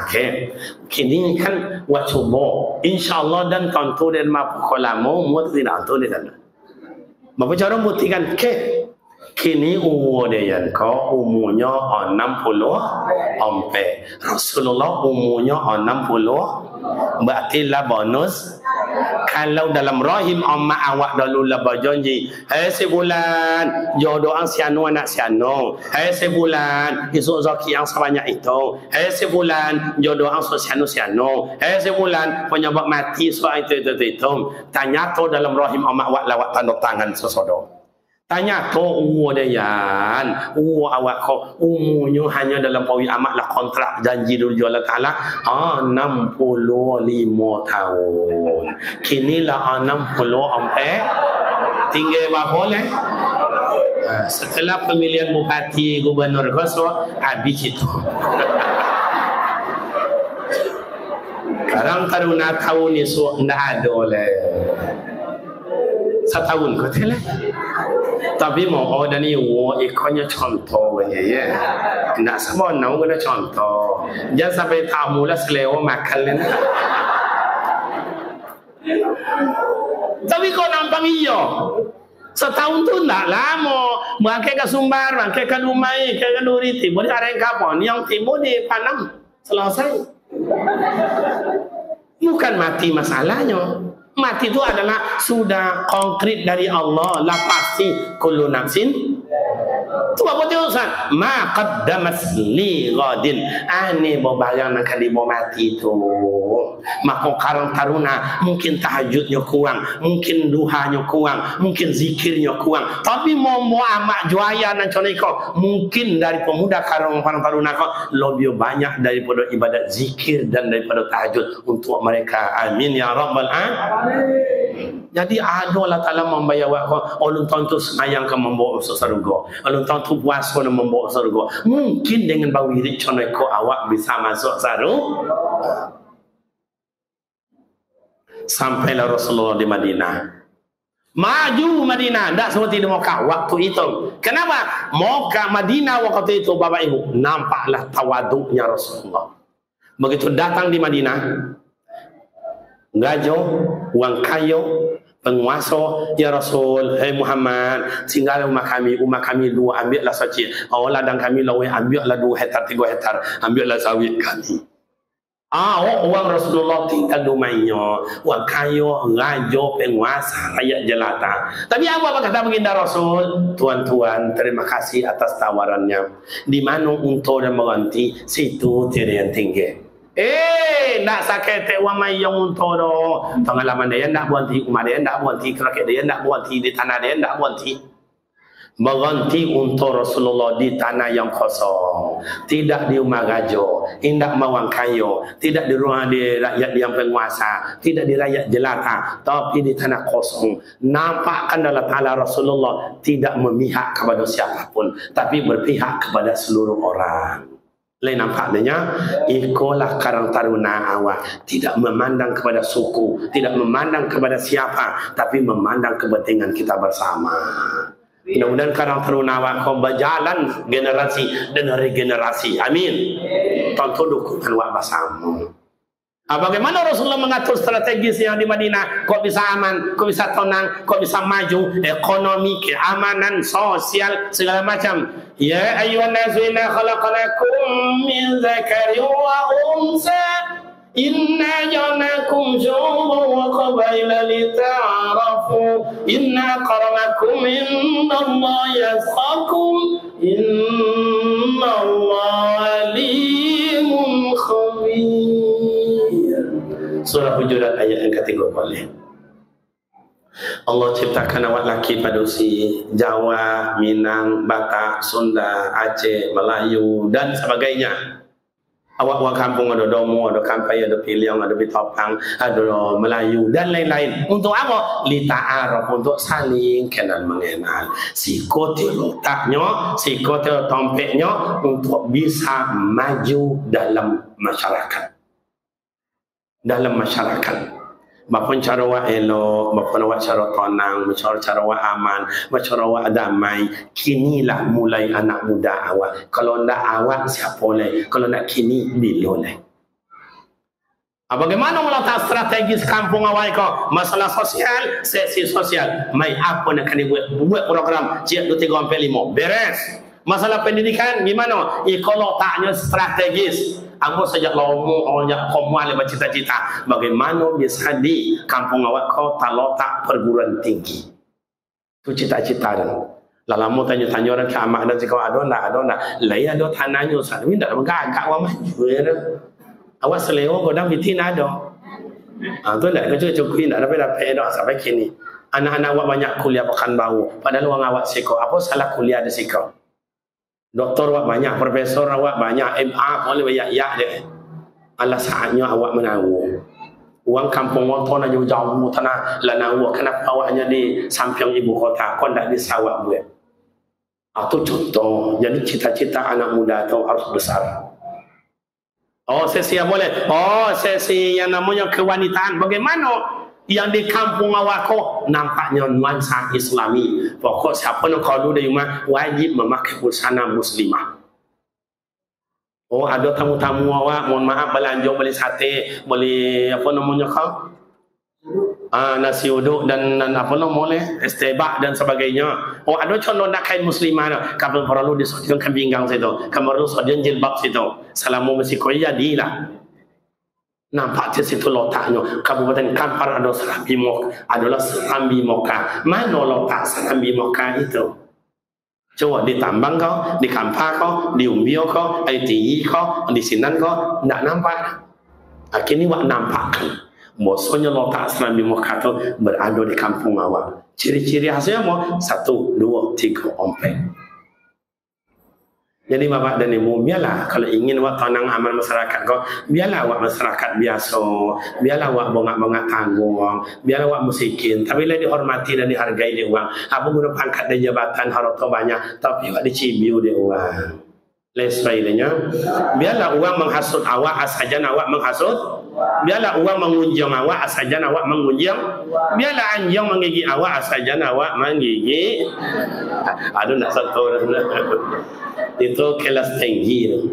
Okay. Kini kan buat cuba. InsyaAllah dan tentu dan mampu kolamu muat tidak tentu dia. Bapa cara buktikan ke kini umur dia yang kau umurnya 60 sampai Rasulullah umurnya 60 berarti lah bonus kalau dalam rahim emak awak dulu lah berjanji sebulan jodoh ang siano anak siano sebulan esok zaki yang sebanyak itu sebulan jodoh ang siano sebulan penyebab mati soal itu tanya tu dalam rahim emak awak lawat tanda tangan sesodo tanya tu umur dia awak kau umurnya hanya dalam pawi amat lah kontrak janji dulu Allah Ta'ala 65 tahun kini lah 60 sampai tinggal berapa lah setelah pemilihan bupati gubernur kosong habis itu sekarang taruna tahun ni so ndak ada oleh setahun kau telah tapi mau ada ni ikonnya contoh ya nak semua nak guna contoh jangan sampai tamu lah selewa makan lah tapi kau nampak iyo setahun tu tak lama bangkai ke Sumbar bangkai ke Dumai ke Duri Timur di area kapon yang timur di Panam selesai bukan mati masalahnya mati itu adalah sudah konkret dari Allah lah pasti kullu nafsin tu apa tu Ustaz ma qaddamat li ghadin ani berbayang nak kali mau mati tu maka karang taruna mungkin tahajudnya kurang mungkin duhanya kurang mungkin zikirnya kurang tapi mau amak juaya nan coneko mungkin dari pemuda karang taruna kau lebih banyak daripada ibadat zikir dan daripada tahajud untuk mereka amin ya rabbal alamin. Jadi ada Allah Ta'ala membayar awak ulun tahun tu semayang ke membawa masuk surga ulun tahun tu puasa nak membawa surga mungkin dengan bawirik coneko awak bisa masuk surga sampailah Rasulullah di Madinah maju Madinah tak seperti di Mekah waktu itu kenapa Mekah Madinah waktu itu Bapak Ibu nampaklah tawaduknya Rasulullah begitu datang di Madinah gajo, uang kayu, penguasa, ya Rasul, Muhammad, tinggal rumah kami dua, ambillah saja. Oh, ladang kami lawe, ambillah 2 hektar, 3 hektar, ambillah sawit kami. Uang Rasulullah tinggal rumahnya, uang kayu, gajo, penguasa, rakyat jelata. Tapi apa kata baginda Rasul? Tuan-tuan, terima kasih atas tawarannya. Di mana untuk dan mengganti, situ tiada yang tinggi. Nak sakit uang mai yang untuk do pengalaman dia nak berhenti rumah dia nak berhenti kerakat dia nak berhenti di tanah dia nak berhenti untuk Rasulullah di tanah yang kosong tidak di rumah gajo tidak mawang kayu tidak di rumah di rakyat yang penguasa tidak di rakyat jelata tapi di tanah kosong nampakkan dalam ta'ala Rasulullah tidak memihak kepada siapapun tapi berpihak kepada seluruh orang. Lain nampaknya ikolah karang taruna awak tidak memandang kepada suku, tidak memandang kepada siapa, tapi memandang kepentingan kita bersama. Mudah-mudahan karang taruna awak kau berjalan generasi dan regenerasi. Amin. Tentu dukungan awak bersama. Bagaimana Rasulullah mengatur strategis yang di Madinah? Kok bisa aman, kok bisa tenang, kok bisa maju, ekonomi, keamanan, sosial, segala macam. Ya ayyuhan nasu inna khalaqnakum min dzakarin wa unsa inna ja'alnakum syu'uban wa qabaila lita'arafu inna akramakum indallahi atqakum innallaha alimun khabir. Surah Hujurat ayat yang ketiga boleh. Allah ciptakan awak laki pada usi Jawa, Minang, Batak, Sunda, Aceh, Melayu dan sebagainya. Awak kampung ada Domo, ada Kampai, ada Piliang, ada Bitopang, ada Melayu dan lain-lain. Untuk apa? Lita'aruf, untuk saling kenal mengenal. Sikotil otaknya, sikotil tompeknya untuk bisa maju dalam masyarakat. Dalam masyarakat. Bapun cara wa elok, bapun wa cara tenang, cara wa aman, cara wa damai. Kinilah mulai anak muda awak. Kalau ndak awak siapa boleh? Kalau ndak kini bila leh. Bagaimana meletak strategis kampung awak kau? Masalah sosial, seksi sosial. Mai apa nak kena buat program Cik 2 3 4 5 beres. Masalah pendidikan gimana? Kalau taknya strategis. Aku sejak lama orang komual lepas cita-cita bagaimana bisa di kampung awak kau tak perguruan tinggi. Itu cita-cita dan. Lalamu tanya-tanya orang ke amak dan jika ada nak. Lai ada tanahnya Ustaz. Ini tak menggagak awak maju. Awak selewa godang bitin ada. Tu lah kecil-kecil nak dapat dah sampai kini. Anak-anak awak banyak kuliah pekan bau. Padahal orang awak siko. Apa salah kuliah ada siko? Doktor awak banyak, profesor awak banyak, MA boleh banyak dia. Allah saatnya awak menahu. Uang kampung motor nak jauh-jauh tanah lanawu. Kenapa awaknya di samping ibu kota? Kau tak bisa awak buat. Itu contoh. Jadi cita-cita anak muda itu harus besar. Oh, sesi yang boleh. Oh, sesi yang namanya kewanitaan. Bagaimana? Yang di kampung awak kau nampaknya nuansa Islami. Pokok siapa nak kalau di rumah wajib memakai busana muslimah. Oh, ada tamu-tamu awak, mohon maaf belanja beli sate, beli apa namanya kau? Nasi uduk dan apa namanya estebak dan sebagainya. Oh, ada contoh nak kain muslimah. Kamu perlu disodikan pinggang situ, kamu perlu sodikan jilbab situ. Salamu mesti kau jadilah. Nampak di situ letaknya. Kabupaten Kampar ada Serambi Moka, adalah Serambi Moka. Mana letak Serambi Moka itu? Coba di Tambang kau, di Kampar kau, di Umbio kau, di Tinggi kau, di Sinan kau, tak nampak. Akhirnya awak nampakkan. Maksudnya letak Serambi Moka itu berada di kampung awak. Ciri-ciri hasilnya mau 1, 2, 3, 4. Jadi bapak dan ibu, biarlah kalau ingin awak tenang aman masyarakat kau, biarlah awak masyarakat biasa, biarlah awak bongak-bongak tanggung, biarlah awak musikin, tapi lah dihormati dan dihargai di uang. Apa guna pangkat dan jabatan harta banyak, tapi awak dicibiu di uang. Lesainya, biarlah uang menghasut awak, asajan awak menghasut. Biarlah uang mengunjung awak, asajan awak mengunjung. Biarlah anjing menggigit awak, asajan awak menggigit. Aduh nak satu. Itu kelas tinggi.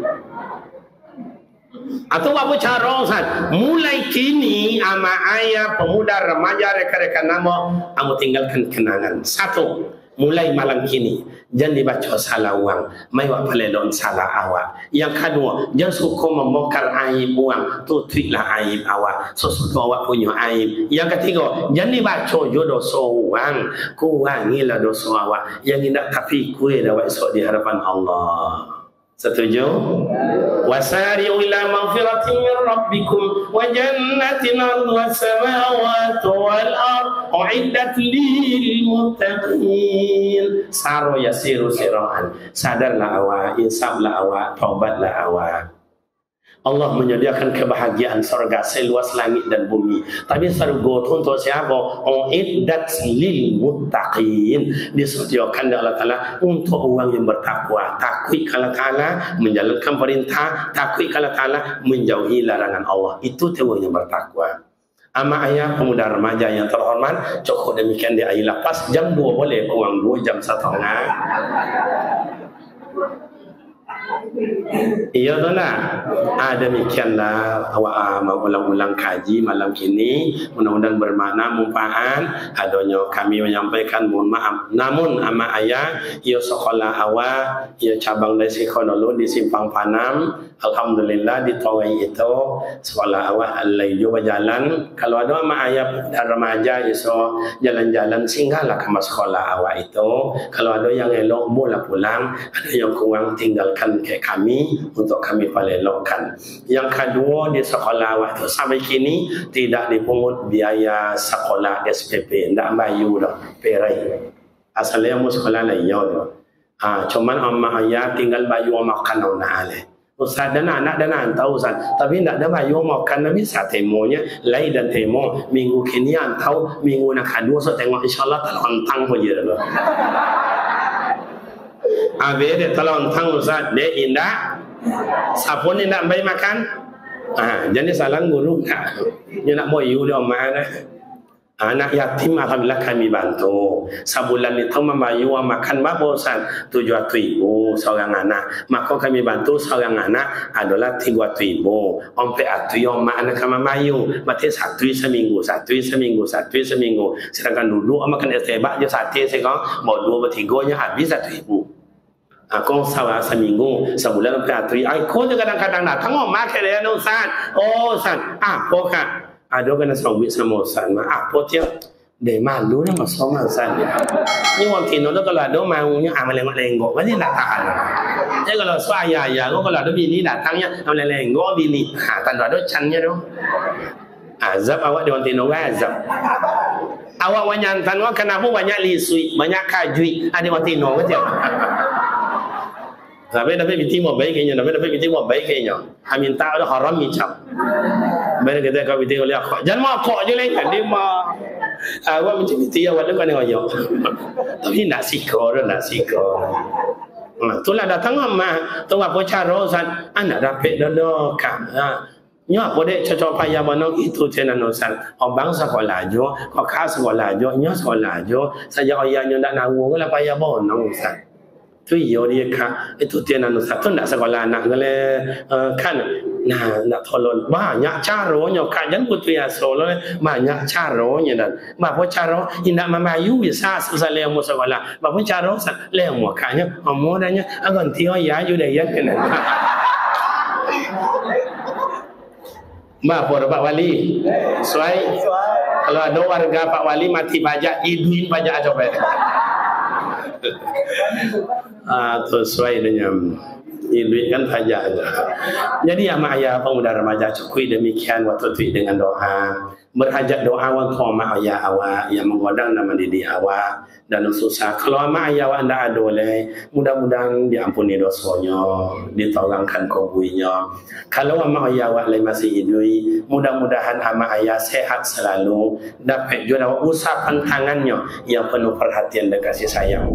Atau apa cara Ustaz? Mulai kini ama ayah pemuda remaja reka-reka nama kamu tinggalkan kenangan. 1, mulai malam kini jangan dibaca salah uang, mai wak pelelon salah awak. Yang kedua, jangan suka membongkar aib uang, tutuplah aib awak. Sesuatu awak punya aib. Yang ketiga, jangan dibaca jo dosa uang, kurangilah dosa awak. Yang tidak tapi kue dah esok di hadapan Allah. Setuju? Wasari'u ila maghfiratin min rabbikum wa jannatin 'arduha as-samawati wal ardh u'iddat lil muttaqin. Saro yasiru siraan. Sadarlah awak, insaflah awak, taubatlah awak. Allah menyediakan kebahagiaan surga seluas langit dan bumi. Tapi surga itu untuk siapa? U'iddat lil muttaqin. Disediakan oleh Allah Ta'ala untuk orang yang bertakwa. Takut Allah Ta'ala menjalankan perintah, takut Allah Ta'ala menjauhi larangan Allah. Itu orang yang bertakwa. Ama ayah pemuda remaja yang terhormat, cukup demikian di ayat lepas. Jam 2 boleh, kurang 2 jam 1/2. Iya tu lah. Demikianlah awak mau ulang-ulang kaji malam kini. Mudah-mudahan bermakna manfaat. Adanya kami menyampaikan mohon maaf. Namun ama ayah, ia sekolah awak, ia cabang dari Sikonolol di Simpang Panam. Alhamdulillah di Tawai itu sekolah awak alai juga jalan. Kalau ada ama ayah dan remaja iso jalan-jalan singgahlah ke sekolah awak itu. Kalau ada yang elok boleh pulang, ada yang kurang tinggalkan ke ke kami untuk kami pelelokkan. Yang kedua, di sekolah waktu sampai kini tidak dipungut biaya sekolah SPP, tidak bayu dah, perai. Asalnya mu sekolah lain dah. Cuman amma ayah tinggal bayu makan ona le. Ustaz dan anak tahu Ustaz, tapi tidak ada bayu makan Nabi saat temonya lain dan temo minggu kini tahu minggu nak kedua so tengok insyaallah terlontang pun je dah. Abe dia terlontang Ustaz, dia indah. Siapa ni nak bayi makan? Jadi salah guru tak. Dia nak bayu dia mana? Anak yatim alhamdulillah kami bantu. Sebulan itu membayu makan babosan 700,000 seorang anak. Maka kami bantu seorang anak adalah 300,000. Sampai atu yang anak kami membayu. Berarti satu seminggu. Sedangkan dulu makan estebak je satu sekarang mau 2 bertiga nya habis 1,000. Aku sawa seminggu sebulan sampai atu. Aku tu kadang-kadang datang mak kaya ni Ustaz. Oh Ustaz, apa kak? Ada kena sambut sama Ustaz. Apa dia? Dia malu dah masuk Ustaz. Ni orang Tino tu kalau ada maunya melengok-lenggok, macam tak tahan. Jadi kalau suaya kalau ada bini datangnya melengok bini. Tanda ada cannya tu. Azab awak di orang Tino azab. Awak wanyan tanwa kenapa banyak lisui, banyak kajui. Ada orang Tino macam. Tapi binti mau baik kayaknya, tapi binti mau baik kayaknya. Minta ada haram micap. Bila kita kau binti oleh aku, jangan mau aku je lagi. Dia mah, awak macam binti awak tu kan ayah. Tapi nak sikor. Itulah datang mah, tu apa cara Ustaz? Anak dapat dah kan. Nya apa dek cocok payah mana itu tenan Ustaz. Abang sekolah aja, kakak sekolah aja, nya sekolah aja. Saja ayahnya nak nawu lah payah bonong Ustaz. Tu iyo dia kak itu tiada Ustaz tu nak sekolah anak gale kan nak tolong banyak caranya kak jangan putri asal banyak caranya dan apa cara indak memayu bisa susah leh mu sekolah apa cara leh mu kaknya amodanya agan tio ya juga ya kena Pak Wali sesuai kalau ada warga Pak Wali mati pajak iduin pajak coba sesuai dengan duit kan pajak. Jadi ama ayah pemuda remaja cukui demikian waktu itu dengan doa berhajat doa waktu ama ayah awak yang menggodang dan mendidik awak dan susah. Kalau ama ayah awak tidak ada oleh mudah-mudahan diampuni dosanya, ditolongkan kubuinya. Kalau ama ayah awak masih hidup, mudah-mudahan ama ayah sehat selalu, dapat juga usapan tangannya yang penuh perhatian dan kasih sayang.